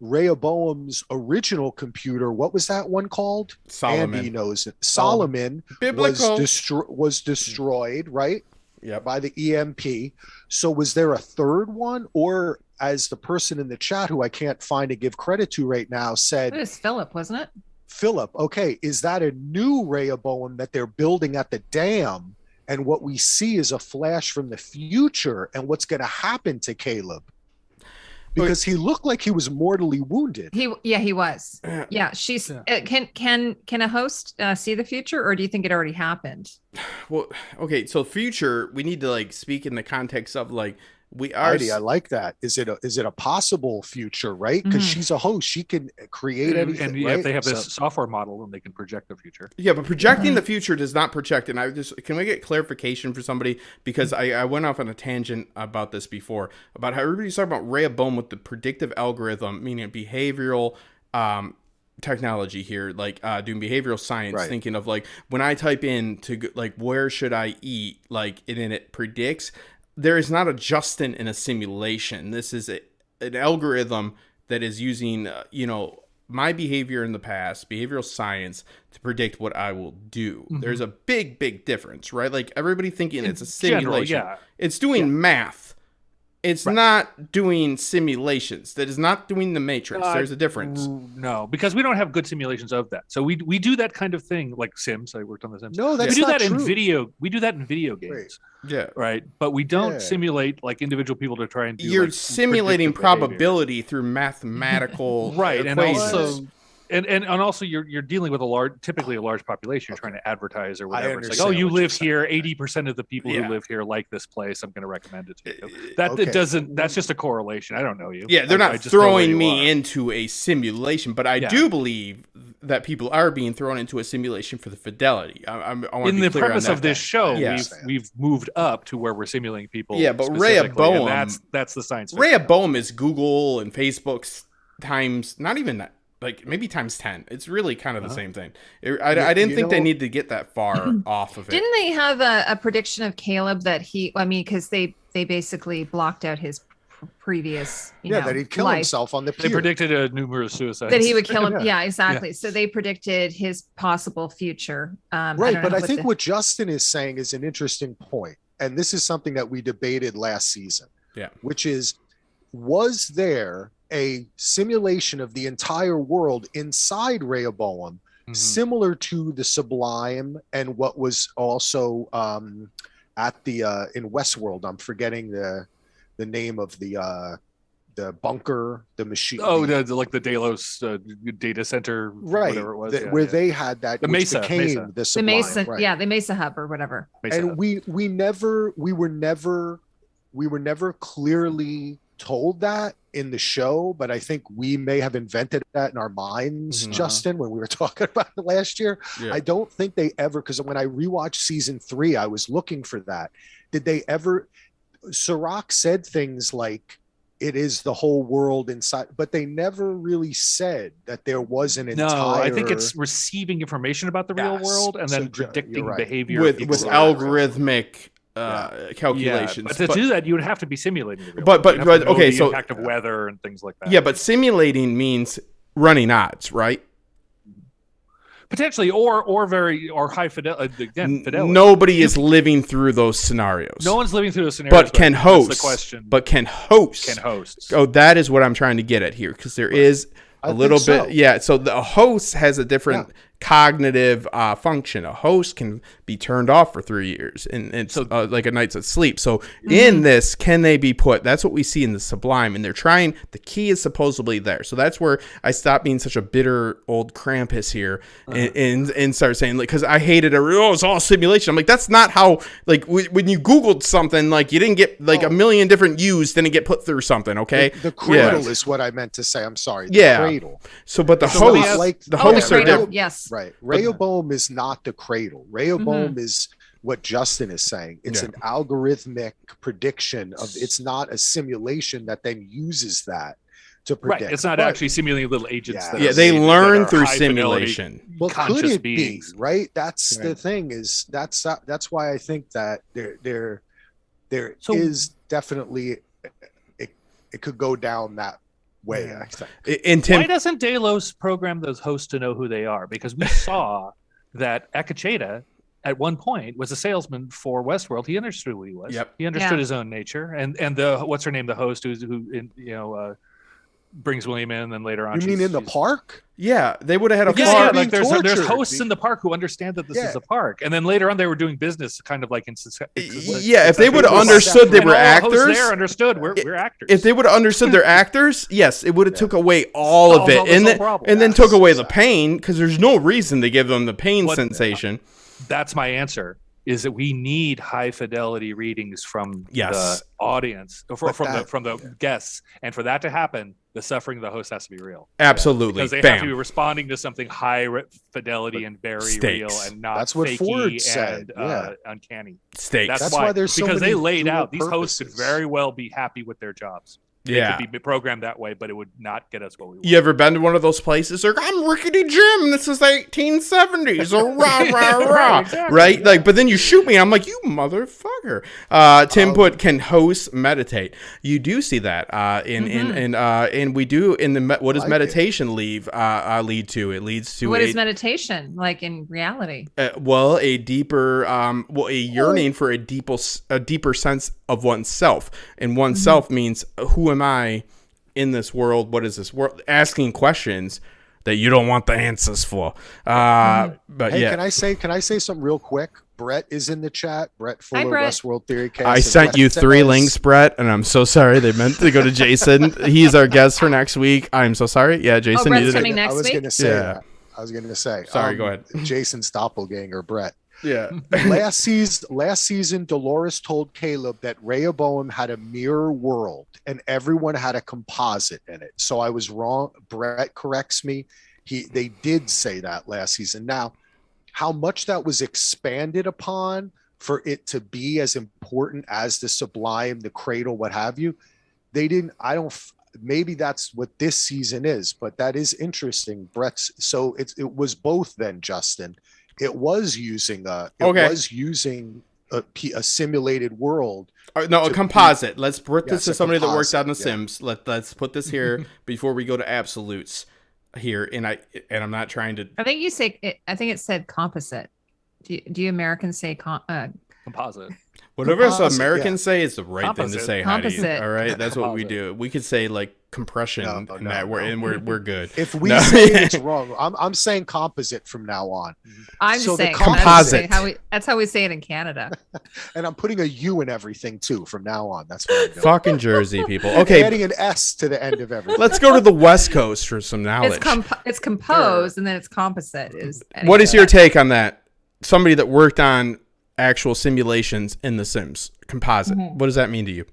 Rehoboam's original computer, what was that one called? Solomon. Andy knows it. Solomon was destroyed, right? Yep. By the EMP. So was there a third one? Or as the person in the chat who I can't find to give credit to right now said, It was Philip, wasn't it? Philip, okay, is that a new Rehoboam that they're building at the dam? And what we see is a flash from the future and what's going to happen to Caleb? Because he looked like he was mortally wounded. He was. Yeah, she's. Can a host see the future, or do you think it already happened? Well, okay, so future, we need to like speak in the context of like we are. Heidi, I like that. Is it a possible future, right? Because she's a host, she can create anything. And right? if they have this software model, then they can project the future. Yeah, but projecting the future does not project. And can we get clarification for somebody? Because I went off on a tangent about this before, about how everybody's talking about Rehoboam with the predictive algorithm, meaning behavioral technology here, like doing behavioral science, right. Thinking of like when I type in to like where should I eat, like and then it predicts. There is not a Justin in a simulation. This is an algorithm that is using my behavior in the past, behavioral science, to predict what I will do. There's a big difference, right? Like everybody thinking it's a simulation. General, yeah. It's doing math It's not doing simulations. That is not doing the Matrix. There's a difference. No, because we don't have good simulations of that. So we do that kind of thing like Sims. I worked on the Sims. No, that's we do not that true. in video. We do that in video games. Right. Yeah. Right. But we don't simulate like individual people to try and do. You're like, simulating predictive behavior. probability through mathematical Right, and equations. also. And also you're dealing with typically a large population. You're trying to advertise or whatever. It's like, oh, you live here. 80% of the people who live here like this place. I'm going to recommend it to you. It doesn't. That's just a correlation. I don't know you. Yeah, they're I not just know where throwing you me are. into a simulation, but I do believe that people are being thrown into a simulation for the fidelity. I want In to be the clear on premise that. of this show, Yeah. we've moved up to where we're simulating people. Yeah, but specifically, and Rehoboam- that's the science. fiction. Rehoboam is Google and Facebook's times, not even that. Like maybe times 10. It's really kind of the same thing. I didn't think they need to get that far off of it. Didn't they have a prediction of Caleb that because they basically blocked out his previous, that he'd kill life. himself on the pier. They predicted numerous suicides. That he would kill him. Yeah. Yeah, exactly. So they predicted his possible future. Right, but I think what Justin is saying is an interesting point, and this is something that we debated last season. Yeah. Which is, was there a simulation of the entire world inside Rehoboam, similar to the Sublime and what was also at the in Westworld? I'm forgetting the name of the bunker, the machine. Oh, the Delos data center, right? Whatever it was, where they had that, the which Mesa, became Mesa. the the Sublime, Mesa, right. the Mesa Hub or whatever. Mesa And Hub. we were never clearly told that in the show, but I think we may have invented that in our minds, Justin, when we were talking about it last year. Yeah. I don't think they ever, because when I rewatched season 3, I was looking for that. Did they ever? Sirach said things like, it is the whole world inside, but they never really said that there was an entire. No, I think it's receiving information about the real world and then predicting right. behavior with exactly. algorithmic calculations. But to do that, you would have to be simulating the real But- world. but- You'd have to know okay, the so- impact of weather and things like that. Yeah, but simulating means running odds, right? Potentially, or high fidelity. Again, fidelity. Nobody is living through those scenarios. No one's living through those scenarios. but can that's host. the question. But can host. Can host. Oh, that is what I'm trying to get at here, because there is a little bit. so. Yeah, so the host has a different cognitive function. A host can be turned off for 3 years, and it's like a night's of sleep. So in this, can they be put? That's what we see in the Sublime, and they're trying. The key is supposedly there. So that's where I stopped being such a bitter old Krampus here, and start saying, like, because I hated it. Oh, it's all simulation. I'm like, that's not how. Like when you Googled something, like you didn't get like a million different views, didn't get put through something. Okay, The cradle is what I meant to say. I'm sorry. The Yeah. cradle. So, but the So host, like- the Oh, hosts the are cradle, different. yes. Right. Rehoboam is not the cradle. Rehoboam is what Justin is saying. It's an algorithmic prediction of. It's not a simulation that then uses that to predict. Right. It's not But- actually simulating little agents. Yeah. That Yeah, are they made that learn are through high fidelity, simulation. Well, could conscious it beings. be right? That's the Right. thing. Is that's why I think that there So- is definitely it could go down that way. I think. And Tim, Why doesn't Delos program those hosts to know who they are? Because we saw that Akacheta at one point was a salesman for Westworld. He understood who he was. Yep. He understood Yeah. his own nature. And the what's her name? The host brings William in, and then later on. You mean in the park? yeah, they would have had a Because far. they're Yeah, being like there's tortured. hosts in the park who understand that this Yeah. is a park, and then later on they were doing business, kind of like in. Yeah, if they would have understood they And were all the hosts actors, there understood we're actors. if they would have understood they're actors, yes, it would have took away all of Solved it, all this and whole then problem. and then Yes, took away the exactly. pain, because there's no reason to give them the pain What- sensation. That's my answer. Is that we need high fidelity readings from Yes. the audience, or But from the guests, and for that to happen, the suffering of the host has to be real. Absolutely, Because they have to be bam. responding to something high fidelity and very real, Stakes. and not That's what fakey Ford said, and uncanny. Stakes. That's, That's why why there's so because many they laid dual out these hosts could purposes. very well be happy with their jobs. Yeah. They could be programmed that way, but it would not get us what we want. You ever been to one of those places? Like, I'm Rickety Jim. This is 1870s. Oh, rah, rah, rah. exactly. Right? Like, but then you shoot me. I'm like, you motherfucker. Tim put, can hosts meditate? You do see that. And we do in the, what does Like meditation lead to? It leads to What is meditation like in reality? a deeper, a yearning for a deeper sense of oneself. And oneself means, who am I in this world? What is this world? Asking questions that you don't want the answers for. But hey, yeah. Can I say something real quick? Brett is in the chat. Brett Fuller, Brett. Westworld Theory Cast. I sent you 3 links, Brett, and I'm so sorry. They meant to go to Jason. He's our guest for next week. I'm so sorry. Yeah, Jason Brett's needed coming it. next week? I was gonna say. Sorry, go ahead. Jason's doppelganger, Brett. Yeah. last season, Dolores told Caleb that Rehoboam had a mirror world and everyone had a composite in it. So I was wrong. Brett corrects me. They did say that last season. Now, how much that was expanded upon for it to be as important as the Sublime, the Cradle, what have you, they didn't. Maybe that's what this season is, but that is interesting, Brett's. So it was both then, Justin. It was using a simulated world. No, a composite. Let's put this to somebody that works out in The Sims. Let's put this here before we go to absolutes here. And I'm not trying to. I think it said composite. Do you Americans say composite? Whatever us Americans say is the right thing to say, Heidi. Composite. All right, that's what we do. We could say like compression, we're good. If we say it's wrong, I'm saying composite from now on. I'm just saying composite. That's how we say it in Canada. And I'm putting a U in everything too from now on. That's what I'm doing. Fucking Jersey people. Okay, adding an S to the end of everything. Let's go to the West Coast for some knowledge. It's composed and then it's composite. What is your take on that? Somebody that worked on actual simulations in The Sims, composite. What does that mean to you?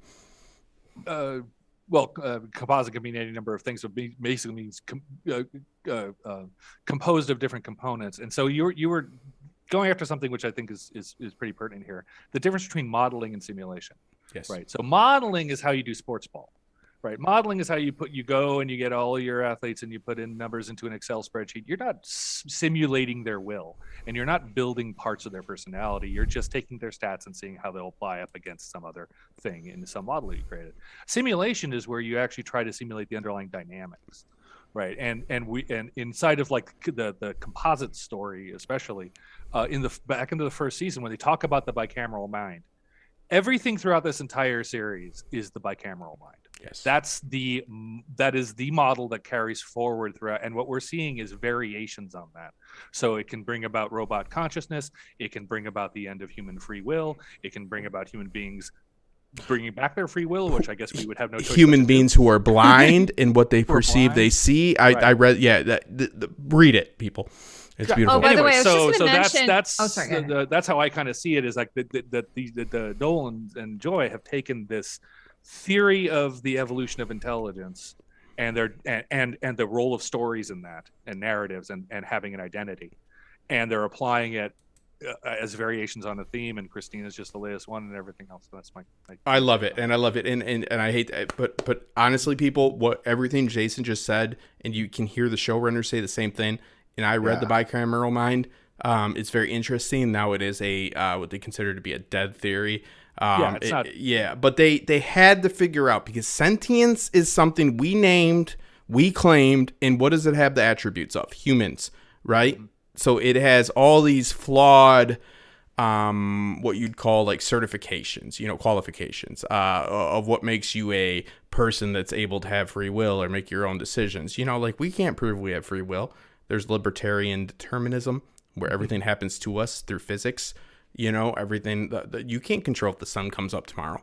Composite can mean any number of things. So basically means composed of different components. And so you were going after something which I think is pretty pertinent here. The difference between modeling and simulation. Yes. Right. So modeling is how you do sports ball. Right. Modeling is how you go and you get all your athletes and you put in numbers into an Excel spreadsheet. You're not simulating their will and you're not building parts of their personality. You're just taking their stats and seeing how they'll apply up against some other thing in some model you created. Simulation is where you actually try to simulate the underlying dynamics. Right. And inside of like the composite story, especially back into the first season, when they talk about the bicameral mind, everything throughout this entire series is the bicameral mind. Yes. That is the model that carries forward throughout, and what we're seeing is variations on that. So it can bring about robot consciousness, it can bring about the end of human free will, it can bring about human beings bringing back their free will, which I guess we would have no choice. Human beings who are blind in what they perceive they see. I read, read it, people. It's beautiful. Oh, by the way, I was so just going to mention. That's how I kind of see it. Is like the Nolan and Joy have taken this theory of the evolution of intelligence and the role of stories in that and narratives and having an identity, and they're applying it as variations on a theme. And Christina's just the latest one, and everything else. So that's my I love it, and I hate that, but honestly, people, everything Jason just said, and you can hear the showrunner say the same thing. And I read the bicameral mind. It's very interesting. Now it is what they consider to be a dead theory. But they had to figure out, because sentience is something we named, we claimed, and what does it have the attributes of? Humans, right? Mm-hmm. So it has all these flawed, what you'd call like certifications, qualifications of what makes you a person that's able to have free will or make your own decisions. Like we can't prove we have free will. There's libertarian determinism where everything happens to us through physics. Everything that you can't control if the sun comes up tomorrow.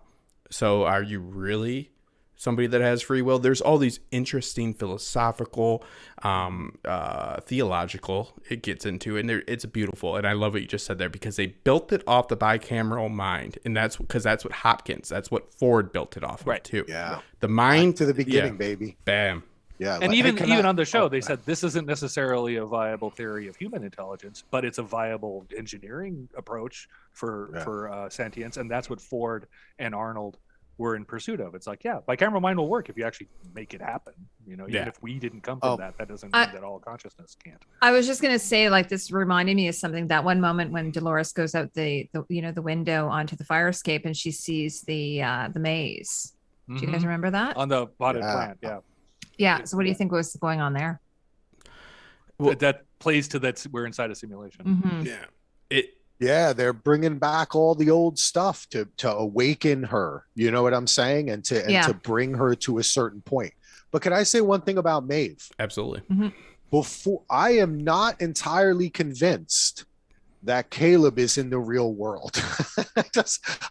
So are you really somebody that has free will? There's all these interesting philosophical, theological it gets into, and it's beautiful. And I love what you just said there, because they built it off the bicameral mind, and that's what Ford built it off of too. Yeah, the mind back to the beginning, baby. Bam. Yeah, and even on the show, they said this isn't necessarily a viable theory of human intelligence, but it's a viable engineering approach for sentience, and that's what Ford and Arnold were in pursuit of. It's like, bicameral mind will work if you actually make it happen. Even if we didn't come from that doesn't mean that all consciousness can't. I was just gonna say, like, this reminded me of something. That one moment when Dolores goes out the window onto the fire escape and she sees the maze. Do you guys remember that on the potted plant? Yeah. Yeah. So what do you think was going on there? Well, that plays to that we're inside a simulation. Mm-hmm. Yeah. Yeah, they're bringing back all the old stuff to awaken her. You know what I'm saying? And to bring her to a certain point. But can I say one thing about Maeve? Absolutely. Mm-hmm. Before, I am not entirely convinced that Caleb is in the real world.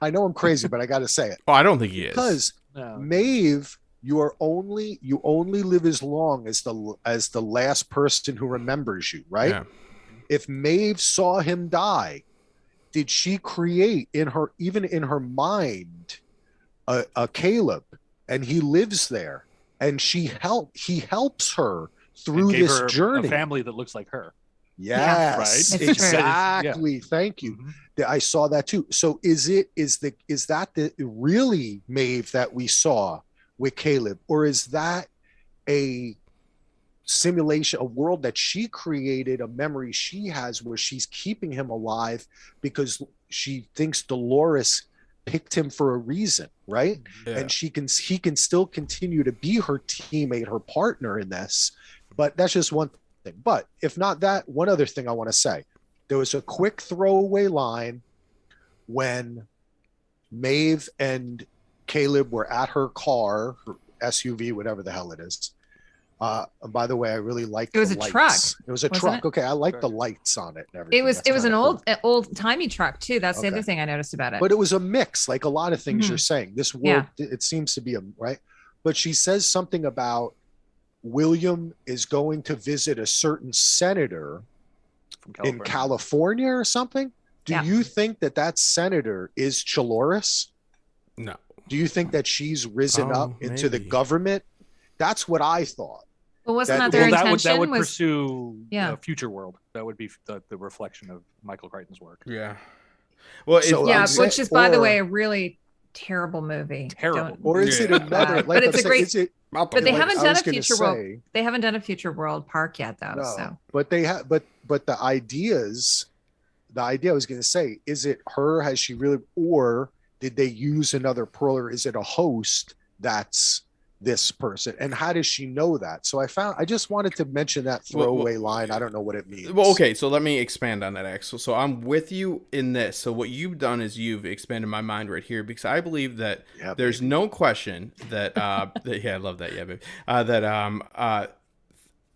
I know I'm crazy, but I got to say it. Oh, I don't think he is. Because Maeve, you only live as long as the last person who remembers you, right? Yeah. If Maeve saw him die, did she create even in her mind a Caleb, and he lives there, and he helps her through this journey? A family that looks like her. Yes, right. Exactly. Thank you. Mm-hmm. I saw that too. So is that the really Maeve that we saw with Caleb, or is that a simulation, a world that she created, a memory she has where she's keeping him alive because she thinks Dolores picked him for a reason, right? Yeah. And he can still continue to be her teammate, her partner in this. But that's just one thing. But if not that, one other thing I want to say. There was a quick throwaway line when Maeve and Caleb were at her car, her SUV, whatever the hell it is. And by the way, I really liked it was the a lights. truck. It was a truck. Okay, I like the lights on it and everything. It was an old timey truck too. That's the other thing I noticed about it. But it was a mix, like a lot of things you're saying. This world, it seems to be right. But she says something about William is going to visit a certain senator in California or something. Do you think that senator is Choloris? No. Do you think that she's risen up into the government? That's what I thought. Well, wasn't that their intention? That would pursue Future World. That would be the reflection of Michael Crichton's work. Yeah. Well, which is, by the way, a really terrible movie. Terrible. Or is it another? Like but it's a great. But they haven't done a Future World. They haven't done a Future World park yet, though. No, so. But they have. But the idea I was going to say, is it her? Has she really, or did they use another pearl, or is it a host that's this person? And how does she know that? So I just wanted to mention that throwaway line. I don't know what it means. Well, okay, so let me expand on that, Axel. So I'm with you in this. So what you've done is you've expanded my mind right here, because I believe that there's no question that I love that, baby.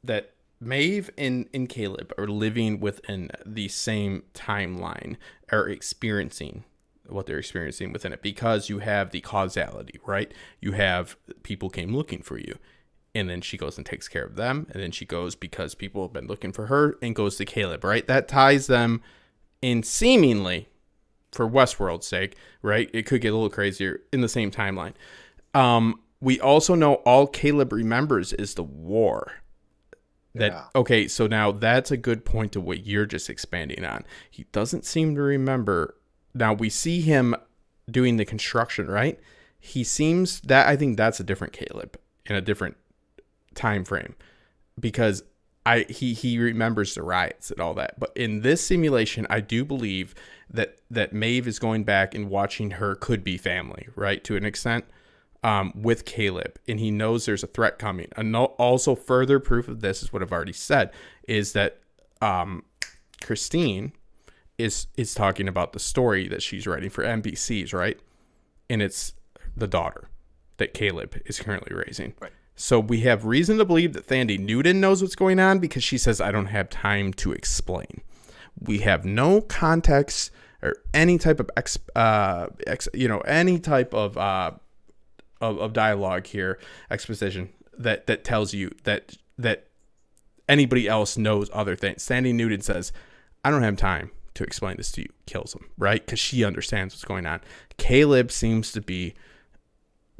That Maeve and Caleb are living within the same timeline, or experiencing what they're experiencing within it, because you have the causality, right? You have people came looking for you, and then she goes and takes care of them, and then she goes because people have been looking for her and goes to Caleb, right? That ties them in, seemingly, for Westworld's sake, right? It could get a little crazier, in the same timeline. We also know all Caleb remembers is the war. Okay, so now that's a good point to what you're just expanding on. He doesn't seem to remember. Now we see him doing the construction, right? He seems that, I think that's a different Caleb in a different time frame, because he remembers the riots and all that. But in this simulation, I do believe that Maeve is going back and watching her could be family, right, to an extent, with Caleb, and he knows there's a threat coming. And also further proof of this is what I've already said, is that Christine is talking about the story that she's writing for NBC's, right? And it's the daughter that Caleb is currently raising. Right. So we have reason to believe that Thandie Newton knows what's going on, because she says, I don't have time to explain. We have no context or any type of any type of dialogue here, exposition that tells you that anybody else knows other things. Thandie Newton says, I don't have time to explain this to you, kills him, right? Because she understands what's going on. Caleb seems to be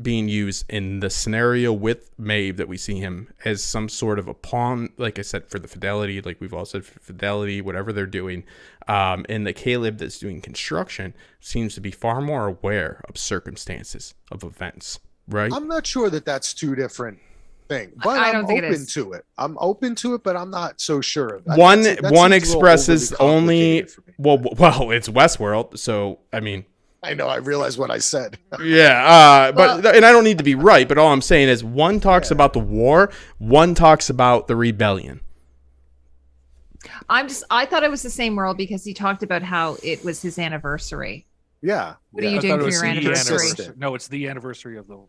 being used in the scenario with Maeve, that we see him as some sort of a pawn, like I said, for the fidelity, like we've all said, for fidelity, whatever they're doing. And the Caleb that's doing construction seems to be far more aware of circumstances, of events, right? I'm not sure that that's two different thing, but I'm open to it. I'm open to it, but I'm not so sure. One expresses only well, it's Westworld, so I mean, I know, I realize what I said. But and I don't need to be right, but all I'm saying is one talks about the war, one talks about the rebellion. I thought it was the same world because he talked about how it was his anniversary. Yeah. What are yeah. you I doing thought it for was your the anniversary? No, it's the anniversary of the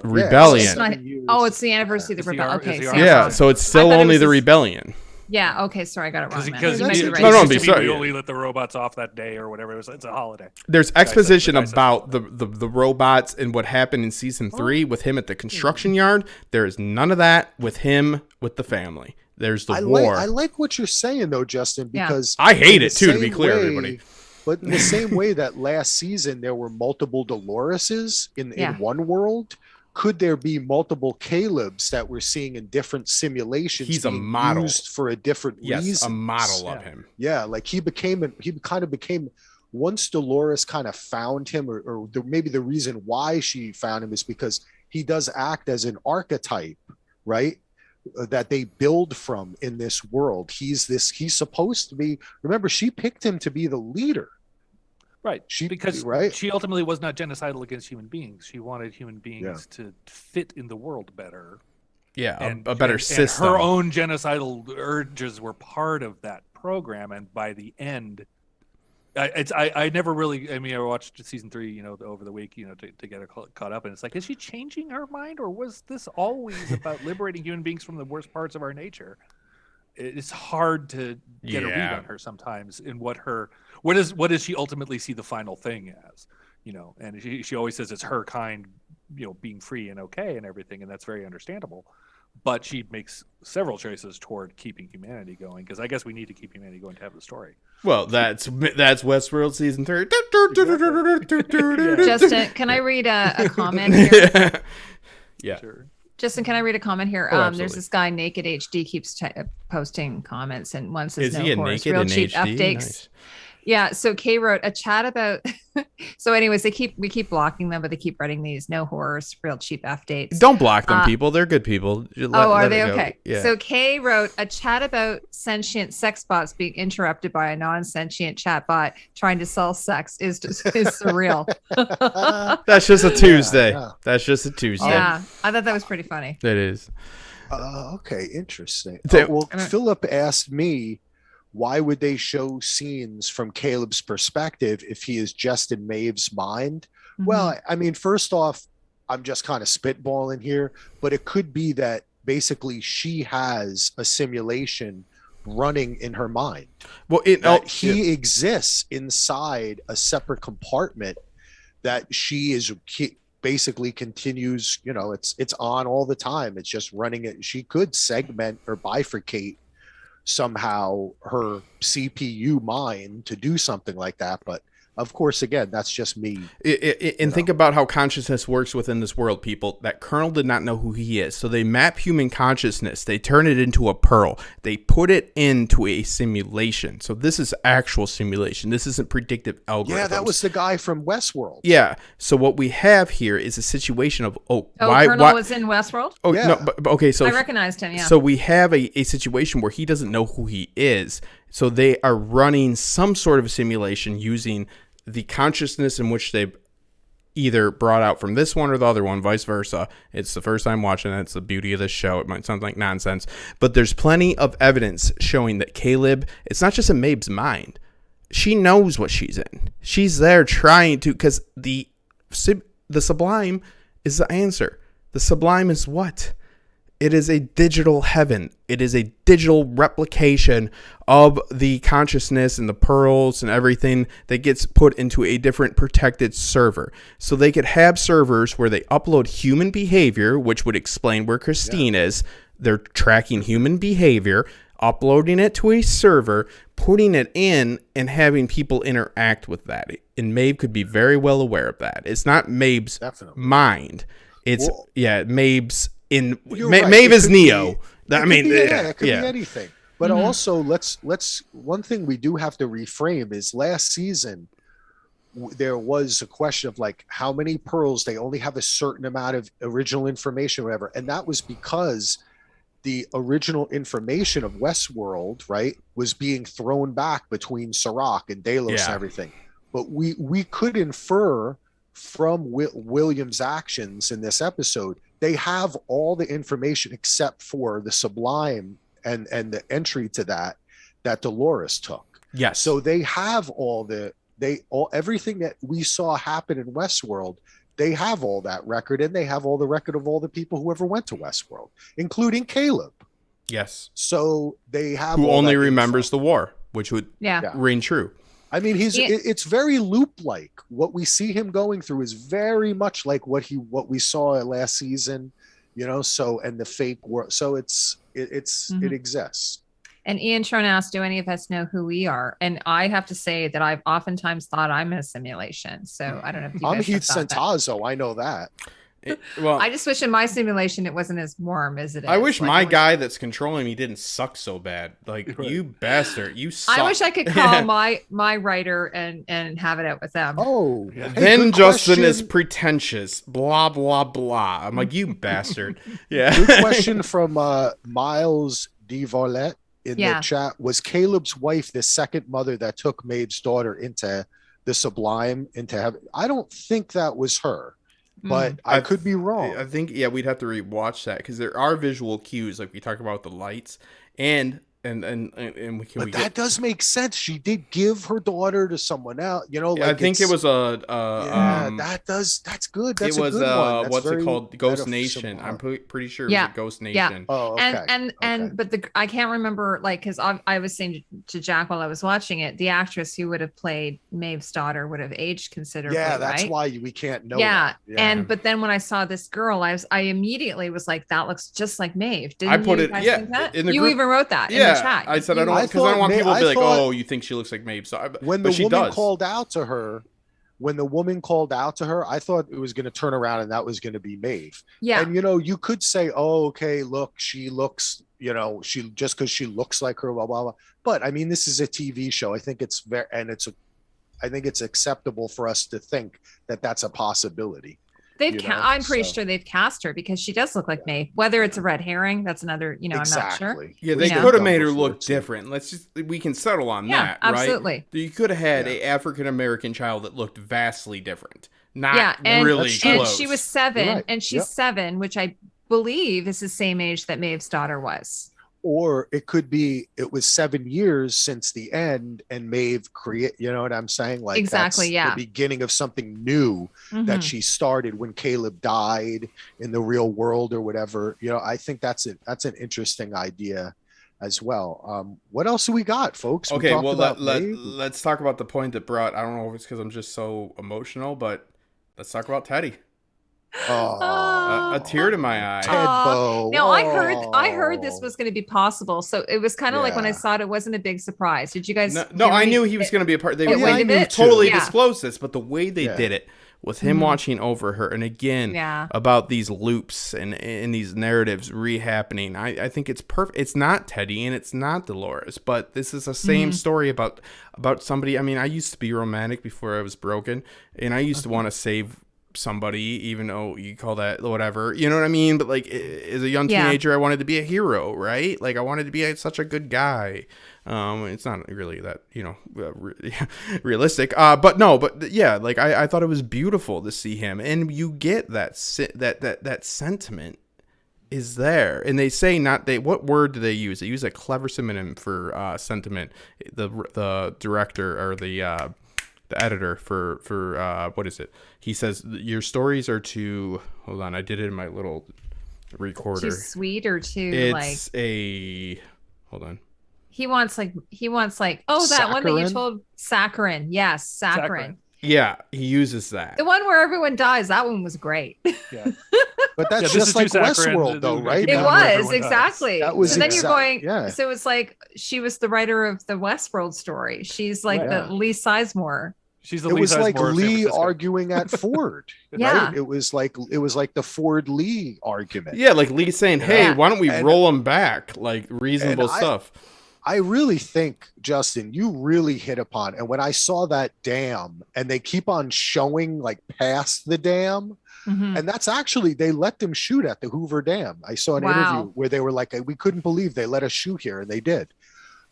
Rebellion. It's not- oh, it's the anniversary of the rebellion. Okay, the Sam. Yeah, so it's I still thought it only was the this- rebellion. Yeah. Okay. Sorry, I got it wrong. then. Because You might be right. No, be sorry. we only let the robots off that day or whatever. It's a holiday. There's guy says- exposition the guy says about holiday. the robots and what happened in season 3 with him at the construction yard. There is none of that with him with the family. There's the war. I like what you're saying though, Justin, Yeah. because I hate in the it too, to be same clear, way- everybody. But in the same way that last season there were multiple Doloreses in one world, could there be multiple Calebs that we're seeing in different simulations? He's a being model. used for a different Yes, reason. a model of him. Yeah, like he kind of became once Dolores kind of found him, or maybe the reason why she found him is because he does act as an archetype, right? That they build from in this world. He's supposed to be. Remember, she picked him to be the leader. Right. Because right? she ultimately was not genocidal against human beings. She wanted human beings to fit in the world better. Yeah, And a better system. And her own genocidal urges were part of that program. And by the end, I never really. I mean, I watched season 3, over the week, to get her caught up, and it's like, is she changing her mind, or was this always about liberating human beings from the worst parts of our nature? It's hard to get a read on her sometimes in what does she ultimately see the final thing as, and she always says it's her kind, being free and okay and everything, and that's very understandable. But she makes several choices toward keeping humanity going, because I guess we need to keep humanity going to have the story. Well, that's Westworld season 3. Justin, can I read a comment here? Yeah. Sure. Justin, can I read a comment here? Oh, There's this guy, Naked HD, keeps posting comments, and one says, Is "No he a horse, naked real in cheap HD? updates." Nice. Yeah. So Kay wrote a chat about. So, anyways, we keep blocking them, but they keep writing these no horrors, real cheap updates. Don't block them, people. They're good people. Are they it go. okay? Yeah. So Kay wrote a chat about sentient sex bots being interrupted by a non-sentient chat bot trying to sell sex is surreal. That's just a Tuesday. yeah. That's just a Tuesday. Yeah, I thought that was pretty funny. It is. Okay, interesting. So- Well, Philip asked me, why would they show scenes from Caleb's perspective if he is just in Maeve's mind? Mm-hmm. Well, I mean, first off, I'm just kind of spitballing here, but it could be that basically she has a simulation running in her mind. Well, He exists inside a separate compartment that she is basically continues, it's on all the time. It's just running it. She could segment or bifurcate somehow her CPU mind to do something like that, but of course, again, that's just me. And think about how consciousness works within this world, people. That Colonel did not know who he is. So they map human consciousness. They turn it into a pearl. They put it into a simulation. So this is actual simulation. This isn't predictive algorithms. Yeah, that was the guy from Westworld. Yeah. So what we have here is a situation of, Colonel was in Westworld? Oh, yeah. no, but okay, so I recognized him, yeah. So we have a situation where he doesn't know who he is. So they are running some sort of a simulation using the consciousness in which they've either brought out from this one or the other one, vice versa. It's the first time watching it. It's the beauty of this show. It might sound like nonsense, but there's plenty of evidence showing that Caleb, it's not just in Maeve's mind. She knows what she's in. She's there trying to, because the sublime is the answer. The sublime is what? It is a digital heaven. It is a digital replication of the consciousness and the pearls and everything that gets put into a different protected server. So they could have servers where they upload human behavior, which would explain where Christine is. They're tracking human behavior, uploading it to a server, putting it in, and having people interact with that. And Maeve could be very well aware of that. It's not Maeve's mind. It's, Maeve's... Maeve is Neo. It could be anything. But also, let's one thing we do have to reframe is last season there was a question of like how many pearls. They only have a certain amount of original information, or whatever, and that was because the original information of Westworld, right, was being thrown back between Serac and Delos and everything. But we could infer from William's actions in this episode, they have all the information except for the sublime and the entry to that that Dolores took. Yes. So they have everything that we saw happen in Westworld. They have all that record, and they have all the record of all the people who ever went to Westworld, including Caleb. Yes. So they have who all only that remembers info. the war, which would ring true. I mean, it's very Loop-like. What we see him going through is very much like what we saw last season, so, and the fake world. So it exists. And Ian Tron asked, do any of us know who we are? And I have to say that I've oftentimes thought I'm in a simulation. So I don't know if you I'm guys Heath have thought that. Centazzo. I know that. I just wish in my simulation it wasn't as warm as it is. I wish my guy that's controlling me didn't suck so bad. Like, you bastard, you suck. I wish I could call my writer and have it out with them. Oh, then Justin is pretentious. Blah blah blah. I'm like, you bastard. Yeah. Good question from Miles DeVarlet in the chat. Was Caleb's wife the second mother that took Maeve's daughter into the Sublime, into heaven? I don't think that was her. But I could be wrong. I think we'd have to rewatch that because there are visual cues, like we talk about the lights, and that does make sense. She did give her daughter to someone else. I think it was that's good. That's it was a good one. That's what's it called? Ghost Nation. I'm pretty sure it was a Ghost Nation. Oh, okay. But I can't remember, like, because I was saying to Jack while I was watching it, the actress who would have played Maeve's daughter would have aged considerably. Yeah, that's right? why we can't know. Yeah. But then when I saw this girl, I immediately was like, that looks just like Maeve. Didn't I put you it guys in the group. You even wrote that in the chat. I said I don't want people to be like, oh, you think she looks like Maeve. So when the woman called out to her, I thought it was going to turn around and that was going to be Maeve. Yeah. And you could say, oh, okay, look, she looks, she just because she looks like her, blah blah blah. But I mean, this is a TV show. I think it's I think it's acceptable for us to think that that's a possibility. I'm pretty sure they've cast her because she does look like Maeve. Whether it's a red herring, that's another, exactly. I'm not sure. Yeah, they could have made her look different. We can settle on that, right? Absolutely. You could have had a African American child that looked vastly different. Not really close. And she was 7, right. and she's 7, which I believe is the same age that Maeve's daughter was. Or it could be it was 7 years since the end, and Maeve you know what I'm saying? Like exactly, that's the beginning of something new that she started when Caleb died in the real world or whatever. I think that's an interesting idea as well. What else do we got, folks? Okay, well let's talk about the point that brought. I don't know if it's because I'm just so emotional, but let's talk about Teddy. A tear to my eye. Tedbo. No, I heard this was going to be possible, so it was kind of like when I saw it, it wasn't a big surprise. Did you guys? No, I knew he was going to be a part. They totally disclosed this, but the way they did it with him watching over her, and again about these loops and these narratives rehappening, I think it's perfect. It's not Teddy and it's not Dolores, but this is the same story about somebody. I mean, I used to be romantic before I was broken, and I used to want to save somebody, even though you call that whatever, you know what I mean? But like, as a young teenager, I wanted to be a hero, right? Like, I wanted to be such a good guy. It's not really that, realistic. But like I thought it was beautiful to see him, and you get that sentiment is there, and they say what word do they use? They use a clever synonym for sentiment. The director or the editor for what is it? He says your stories are too. Hold on, I did it in my little recorder. Too sweet or too it's hold on. He wants like that one that you told saccharin. Yes, saccharin. Yeah, he uses that. The one where everyone dies. That one was great. Yeah, but that's just like Westworld, though, right? It was exactly. That was so then you're going. Yeah. So it's like she was the writer of the Westworld story. She's like the Lee Sizemore. She's the it Lee was Sizemore like Lee Francisco. arguing at Ford. Right? It was like the Ford Lee argument. Yeah, like Lee saying, "Hey, why don't we roll him back?" Like reasonable stuff. I really think, Justin, you really hit upon. And when I saw that dam, and they keep on showing like past the dam, and that's actually they let them shoot at the Hoover Dam. I saw an interview where they were like, "We couldn't believe they let us shoot here," and they did.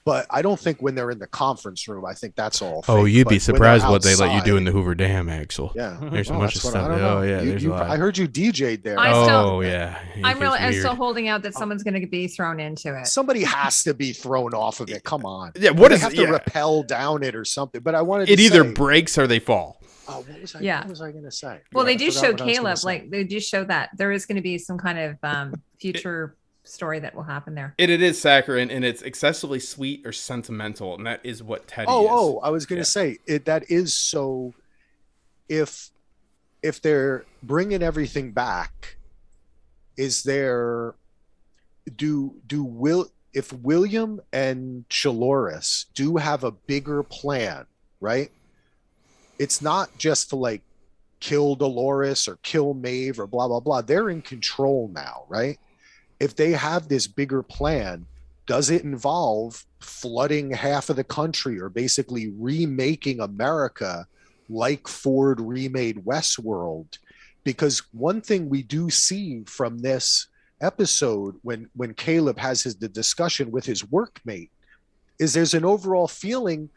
But I don't think when they're in the conference room, I think that's all fake. Oh, you'd But be when surprised they're what they let you do outside- in the Hoover Dam, Axel. Yeah, There's a bunch of that's what stuff. I don't know. Oh yeah, there's a lot. I heard you DJ'd there. I still- Oh yeah, I'm still weird. holding out that someone's going to be thrown into it. Somebody has to be thrown off of it. Come on. Yeah, what They is have it? to Yeah. rappel down it or something? But I wanted It to either say, breaks or they fall. oh, what was I? Yeah. What was I going to say? Well, Yeah, they I do forgot show what I was gonna Caleb, say. like they do show that there is going to be some kind of future story that will happen there. It is saccharine and it's excessively sweet or sentimental, and that is what Teddy is. Oh, I was going Yeah. to say it. That is so. If they're bringing everything back, is there? If William and Chaloris do have a bigger plan, right? It's not just to like kill Dolores or kill Maeve or blah blah blah. They're in control now, right? If they have this bigger plan, does it involve flooding half of the country or basically remaking America like Ford remade Westworld? Because one thing we do see from this episode when Caleb has the discussion with his workmate is there's an overall feeling,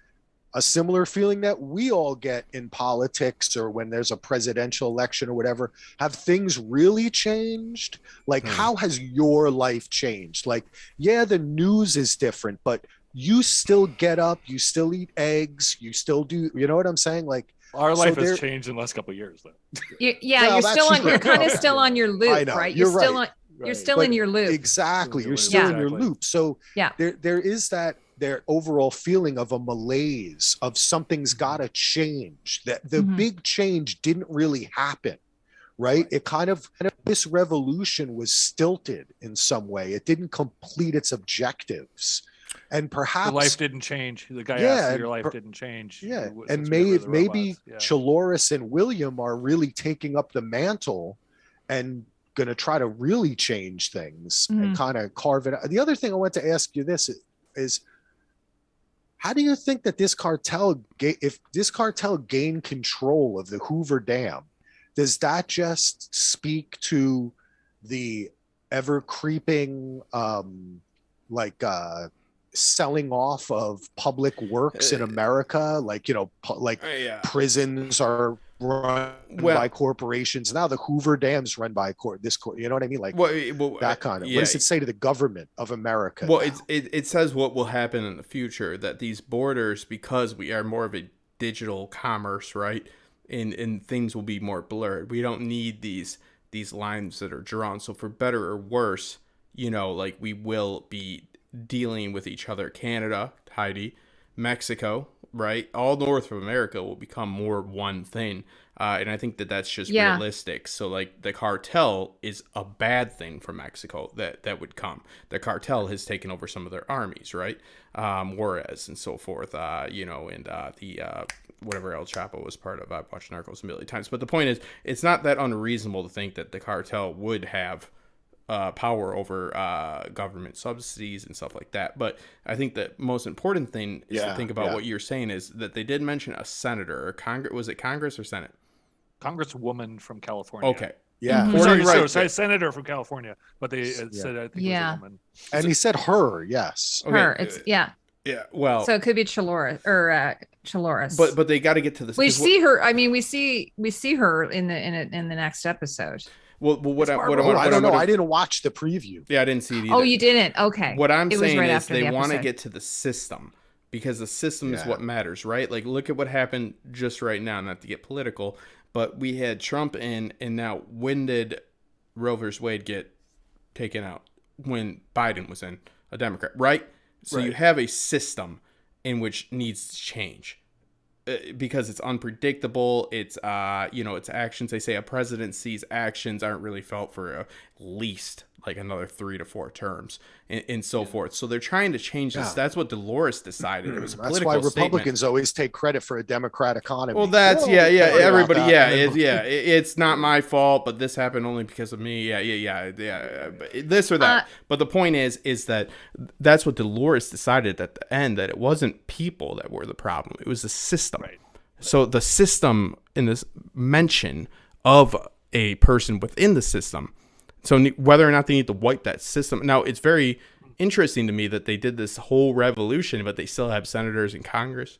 a similar feeling that we all get in politics or when there's a presidential election or whatever. Have things really changed? Like, how has your life changed? Like, yeah, the news is different, but you still get up, you still eat eggs, you still do, you know what I'm saying? Like, Our So life they're- has changed in the last couple of years, though. Yeah, Well, you're that's still on. true. You're kind of Okay. still on your I loop, know, right? you're still right. on. You're Right. still But in your loop. exactly, you're Yeah. still in your Exactly. loop. So Yeah. there is that their overall feeling of a malaise of something's got to change. That the Mhm. big change didn't really happen, right? It kind of this revolution was stilted in some way. It didn't complete its objectives, and perhaps The life didn't change. The guy Yeah, asked if and your life didn't change. yeah, since and we got rid of the maybe robots. Yeah. Chaloris and William are really taking up the mantle and going to try to really change things and Mhm. kind of carve it out. The other thing I want to ask you this is how do you think that this cartel, if this cartel gained control of the Hoover Dam, does that just speak to the ever creeping selling off of public works in America? Like, you know, Yeah. prisons are run by corporations. Now the Hoover Dam's run by this court. You know what I mean? Like that kind of. Yeah. What does it say to the government of America? Well, now? it says what will happen in the future, that these borders, because we are more of a digital commerce, right? And things will be more blurred. We don't need these lines that are drawn. So for better or worse, you know, like we will be dealing with each other. Canada, Heidi, Mexico, right? All North of America will become more one thing. And I think that that's just realistic. So like the cartel is a bad thing for Mexico that would come. The cartel has taken over some of their armies, right? Juarez and so forth, you know, and the whatever El Chapo was part of. I've watched Narcos a million times. But the point is, it's not that unreasonable to think that the cartel would have power over government subsidies and stuff like that. But I think the most important thing is to think about what you're saying is that they did mention a senator or Congress. Was it Congress or Senate? Congresswoman from California. Okay. yeah. Mhm. Sorry, Right. sorry, senator from California, but they said I think it was a woman. And he said her, yes. Okay. Her. It's Yeah. Well. So it could be Chaloris or Chaloris. but they got to get to this. we 'cause see her. I mean, we see her in the next episode. What I I don't know. I didn't watch the preview. Yeah, I didn't see it either. Oh, you didn't? Okay. What I'm It was saying right is after they the want to episode. get to the system, because the system is Yeah. what matters, right? Like, look at what happened just right now, not to get political, but we had Trump in, and now when did Roe vs. Wade get taken out? When Biden was in, a Democrat, right? So you Right. have a system in which needs to change. Because it's unpredictable, it's its actions. They say a presidency's actions aren't really felt for at least like another 3 to 4 terms, and so forth. So they're trying to change this. Yeah. That's what Dolores decided. It was a That's political why statement. Republicans always take credit for a Democrat economy. Well, that's Oh, yeah. sorry about Everybody, that. It's not my fault, but this happened only because of me. Yeah. This or that. But the point is that that's what Dolores decided at the end, that it wasn't people that were the problem. It was the system. Right. So the system in this mention of a person within the system. So whether or not they need to wipe that system. Now, it's very interesting to me that they did this whole revolution, but they still have senators in Congress.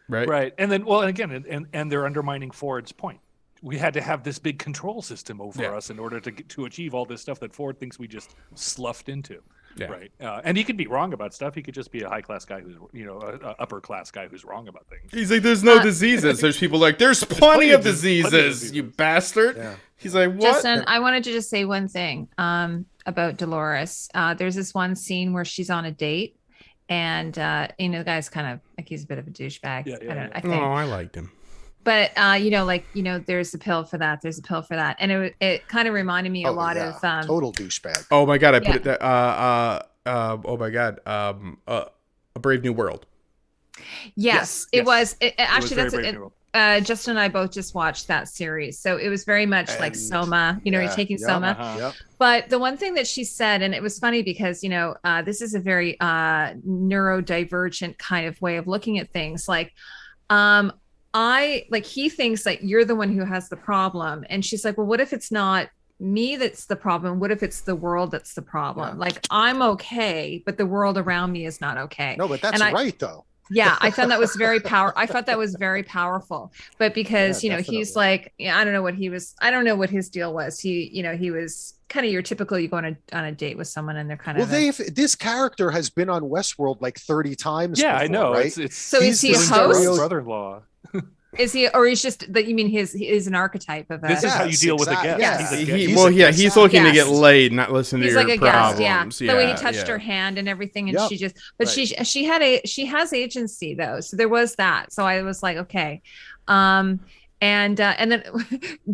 Right. And then, well, and again, and they're undermining Ford's point. We had to have this big control system over us in order to achieve all this stuff that Ford thinks we just sloughed into. Yeah. Right. And he could be wrong about stuff. He could just be a high class guy who's, a upper class guy who's wrong about things. He's like, there's no diseases. There's people like, there's plenty of diseases, you bastard. Yeah. He's like, what? Justin, I wanted to just say one thing about Dolores. There's this one scene where she's on a date, and the guy's kind of like, he's a bit of a douchebag. I think. I liked him. But there's a pill for that. There's a pill for that, and it kind of reminded me a lot of total douchebag. Oh my god, I put it there. Oh my god, A Brave New World. Yes, it was. Actually, that's it. Justin and I both just watched that series, so it was very much like Soma. You're taking Soma. Yep. But the one thing that she said, and it was funny because this is a very neurodivergent kind of way of looking at things. Like, he thinks that you're the one who has the problem. And she's like, well, what if it's not me that's the problem? What if it's the world that's the problem? Yeah. Like, I'm okay, but the world around me is not okay. No, but that's right though. Yeah, I found that was very I thought that was very powerful. But because, he's like, I don't know what his deal was. He was kind of your typical, you go on a date with someone and they're kind of. Well, this character has been on Westworld like 30 times. Yeah, before, I know. Right? So is he a host? Brother-in-law. Is he, or he's just that? You mean he is an archetype of a? This is how you deal with a guest. Yeah. He's looking to get laid, not listen to your problems. Guest, yeah. The way he touched her hand and everything, and she just, but she has agency though, so there was that. So I was like, okay, and then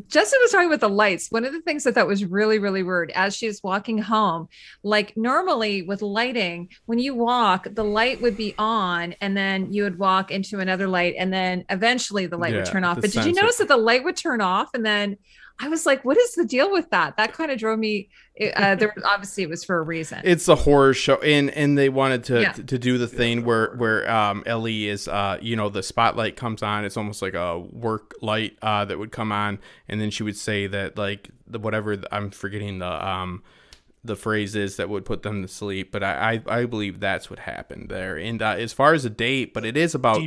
Justin was talking about the lights. One of the things I thought was really, really weird as she was walking home, like normally with lighting, when you walk, the light would be on and then you would walk into another light and then eventually the light would turn off. But did you notice that the light would turn off? And then I was like, what is the deal with that? That kind of drove me. Obviously it was for a reason. It's a horror show, and they wanted to do the thing where Ellie is, the spotlight comes on. It's almost like a work light that would come on, and then she would say that I'm forgetting the phrases that would put them to sleep, but I believe that's what happened there. And as far as a date, but it is about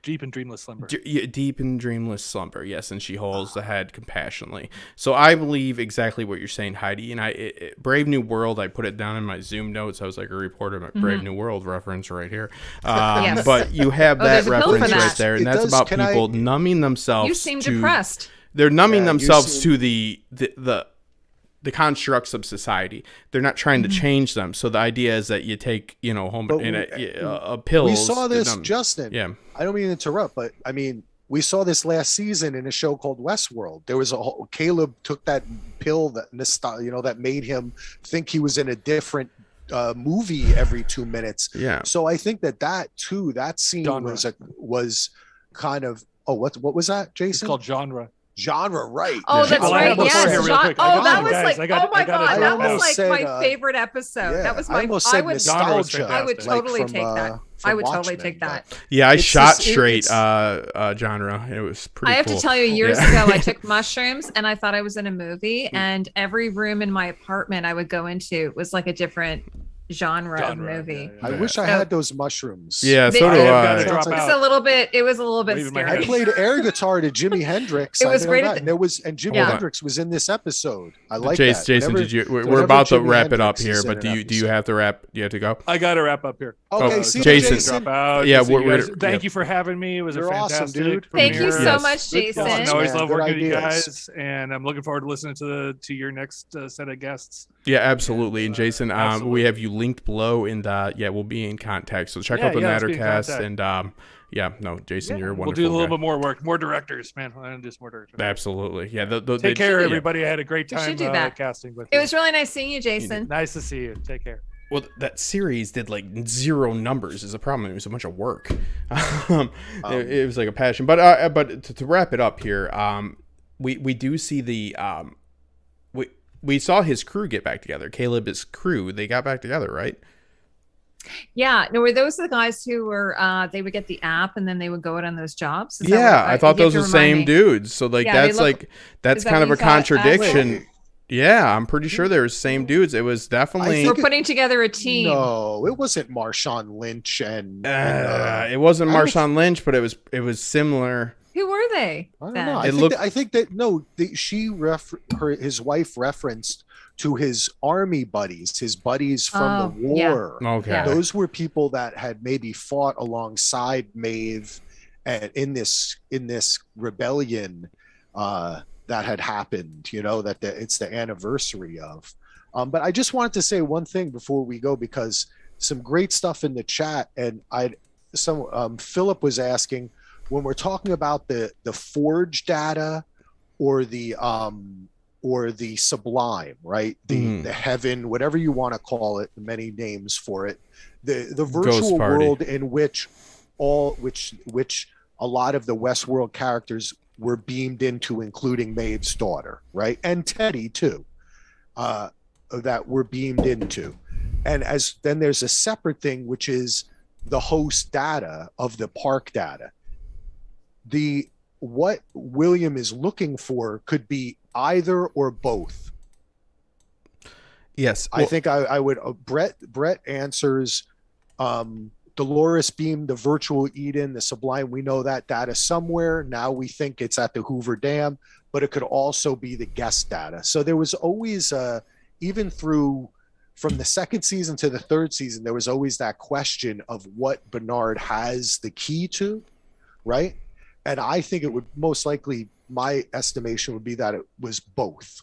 deep and dreamless slumber. Deep and dreamless slumber, yes. And she holds the head compassionately. So I believe exactly what you're saying, Heidi. And Brave New World, I put it down in my Zoom notes. I was like a reporter, Brave New World reference right here. Yes. But you have that reference right there, and that's about people numbing themselves. You seem depressed. They're numbing themselves to the constructs of society. They're not trying to change them. So the idea is that you take, a pill. We saw this, Justin. Yeah. I don't mean to interrupt, but I mean, we saw this last season in a show called Westworld. There was Caleb took that pill that made him think he was in a different movie every 2 minutes. Yeah. So I think that scene was kind of, what was that, Jason? It's called genre, right? Oh, that's right. Yes. That was like, oh my god, that was like my favorite episode. That was my. I would totally take that. I would totally take that. Yeah, I shot straight genre. It was pretty. I have to tell you, years ago, I took mushrooms and I thought I was in a movie, and every room in my apartment I would go into was like a different genre of movie. I wish I had those mushrooms. Yeah, so do I. It was a little bit scary. I played air guitar to Jimi Hendrix. It was great. Jimi Hendrix was in this episode. I like that. Jason, we're about to wrap it up here, but do you have to wrap? You have to go? I got to wrap up here. Okay, Jason. Drop out. Yeah, thank you for having me. It was a fantastic awesome, dude. Thank you so much, Jason. I always love working with you guys, and I'm looking forward to listening to your next set of guests. Yeah, absolutely. And Jason, we have you linked below, and we'll be in contact. So check out the Mattercast, and Jason, you're wonderful. We'll do a little bit more work, more directors, man. I want to do some more directors. Absolutely, yeah. Take care, everybody. I had a great time casting with you. It was really nice seeing you, Jason. Nice to see you. Take care. Well, that series did like 0 numbers is a problem. It was a bunch of work. It was like a passion. But to wrap it up here, we do see the we saw his crew get back together. Caleb's crew, they got back together, right? Yeah. No, were those the guys who were they would get the app and then they would go out on those jobs? I thought those were the same dudes. So that's kind of a contradiction. Yeah, I'm pretty sure they were the same dudes. It was definitely. We're putting together a team. No, it wasn't Marshawn Lynch and it wasn't Marshawn Lynch, but it was similar. Who were they? I don't then? know. I think that no, his wife referenced to his army buddies, his buddies from the war. Yeah. Okay, Yeah. Those were people that had maybe fought alongside Maeve, and in this rebellion that had happened. You know that it's the anniversary of. But I just wanted to say one thing before we go, because some great stuff in the chat, and Philip was asking, when we're talking about the forge data or the sublime, right? The heaven, whatever you want to call it, many names for it, the virtual world in which a lot of the Westworld characters were beamed into, including Maeve's daughter, right? And Teddy too, that were beamed into. And then there's a separate thing, which is the host data of the park data. What William is looking for could be either or both. Yes, I think I would. Brett answers. Dolores beamed the virtual Eden, the Sublime. We know that data somewhere. Now we think it's at the Hoover Dam, but it could also be the guest data. So there was always, even from the second season to the third season, there was always that question of what Bernard has the key to, right? And I think it would most likely, my estimation would be that it was both.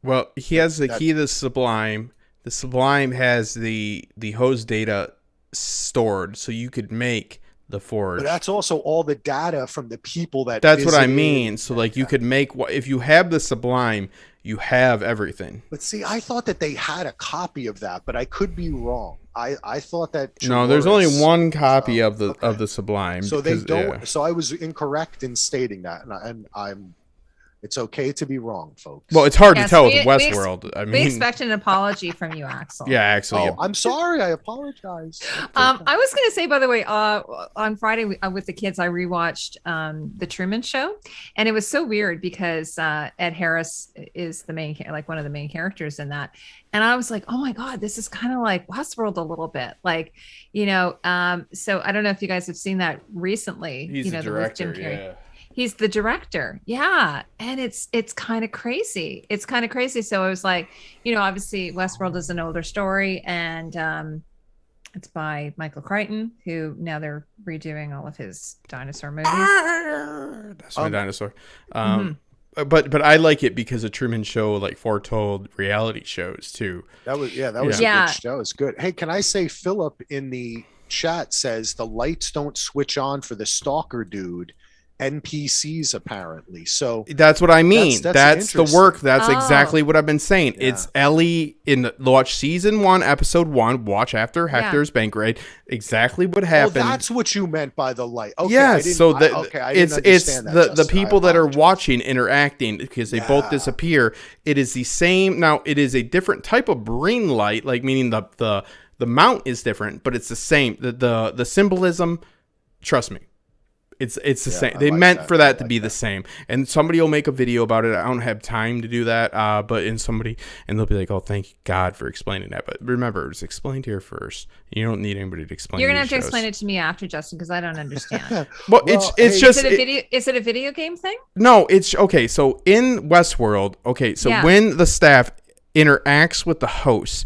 Well, he has the key to the Sublime. The Sublime has the host data stored, so you could make the forge. But that's also all the data from the people that. That's what I mean. So, like, you could make if you have the Sublime, you have everything. But see, I thought that they had a copy of that, but I could be wrong. I thought that no, there's only one copy of the Sublime. So they don't. Yeah. So I was incorrect in stating that, and I'm. It's okay to be wrong, folks. Well, it's hard to tell with Westworld. We expect an apology from you, Axel. Yeah, actually. Oh, I'm sorry. I apologize. I was going to say, by the way, on Friday with the kids, I rewatched The Truman Show, and it was so weird because Ed Harris is the main, like one of the main characters in that, and I was like, oh my god, this is kind of like Westworld a little bit, like, you know. So I don't know if you guys have seen that recently. He's the director. Yeah. He's the director. Yeah. And it's kind of crazy. It's kind of crazy. So I was like, you know, obviously Westworld is an older story, and it's by Michael Crichton, who now they're redoing all of his dinosaur movies. That's my dinosaur. But I like it because the Truman Show like foretold reality shows too. That was a good show. It's good. Hey, can I say Philip in the chat says the lights don't switch on for the stalker dude. NPCs apparently, so that's what I mean. That's the work. That's exactly what I've been saying. Yeah. It's Ellie watch season 1, episode 1. Watch after Hector's bank raid. Exactly what happened. Oh, that's what you meant by the light. Okay, yes. So it's the people that are watching interacting because they both disappear. It is the same. Now it is a different type of green light, like meaning the mount is different, but it's the same. The symbolism. Trust me. It's the same. They meant for that to be the same. And somebody will make a video about it. I don't have time to do that. But they'll be like, "Oh, thank God for explaining that." But remember, it's explained here first. You don't need anybody to explain. You're gonna have to explain it to me after, Justin, because I don't understand. Well, it's just is it a video game thing? No, it's okay. So in Westworld, when the staff interacts with the host,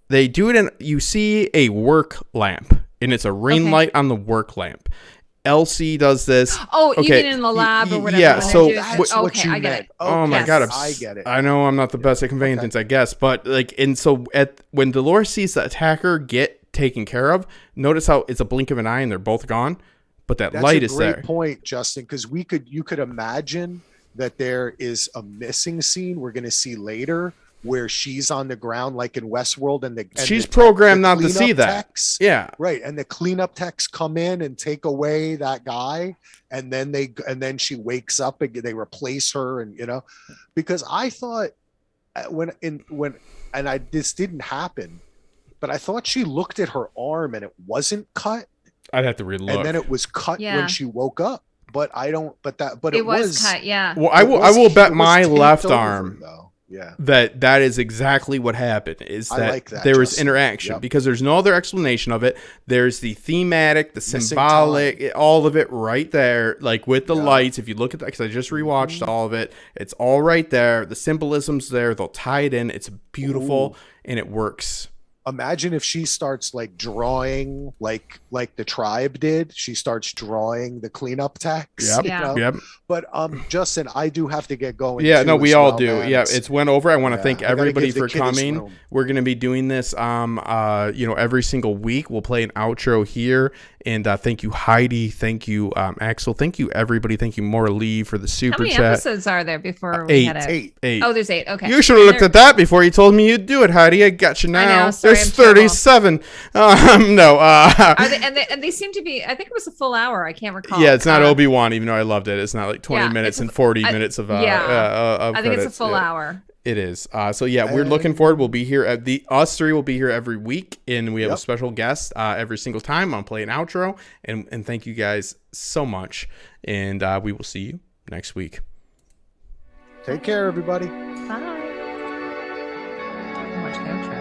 they do it you see a work lamp, and it's a ring light on the work lamp. Elsie does this. Oh, you mean in the lab or whatever? Yeah, so that's what you I get it. Oh my God, I get it. I know I'm not the best at conveying things, I guess, but when Dolores sees the attacker get taken care of, notice how it's a blink of an eye and they're both gone, but that's light is there. That's a great point, Justin, because you could imagine that there is a missing scene we're going to see later where she's on the ground like in Westworld, and she's programmed not to see that. Yeah, right. And the cleanup techs come in and take away that guy, and then she wakes up and they replace her, and because I thought this didn't happen, but I thought she looked at her arm and it wasn't cut. I'd have to relook. And then it was cut when she woke up. But I don't. But it was cut. Yeah. Well, I will bet my left arm. Yeah. that is exactly what happened. Is that, like that, there was Justin. interaction Yep. because there's no other explanation of it. There's the thematic, the Missing symbolic, all of it right there. Like with the Yeah. lights, if you look at that, because I just rewatched all of it, it's all right there. The symbolism's there. They'll tie it in. It's beautiful and it works. Imagine if she starts like drawing like the tribe did. She starts drawing the cleanup tax. Yep. Yeah. You know? Yep. But Justin, I do have to get going. Yeah, too, no, we as all well, do. man. Yeah, it's went over. I want to Yeah, thank I gotta everybody give the for kiddies coming. room. We're going to be doing this every single week. We'll play an outro here. And thank you, Heidi. Thank you, Axel. Thank you, everybody. Thank you, Maura Lee, for the How super many chat. episodes are there before we Eight. had a... 8. Oh, there's 8. Okay. You should have looked at that before you told me you'd do it, Heidi. I got you now. know, sorry, There's I'm terrible. 37. No. Are they, and they seem to be, I think it was a full hour. I can't recall. Yeah, it's not Obi-Wan, even though I loved it. It's not like 20 Yeah, minutes it's a- and 40 I- minutes of yeah. of I think it's a credits. full Yeah. hour. It is. So yeah, we're looking forward. We'll be here at us three will be here every week, and we have a Yep. special guest every single time. I'll play an outro, and thank you guys so much, and we will see you next week. Take care, everybody. Bye. Watch the outro.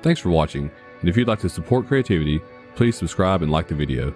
Thanks for watching, and if you'd like to support creativity, please subscribe and like the video.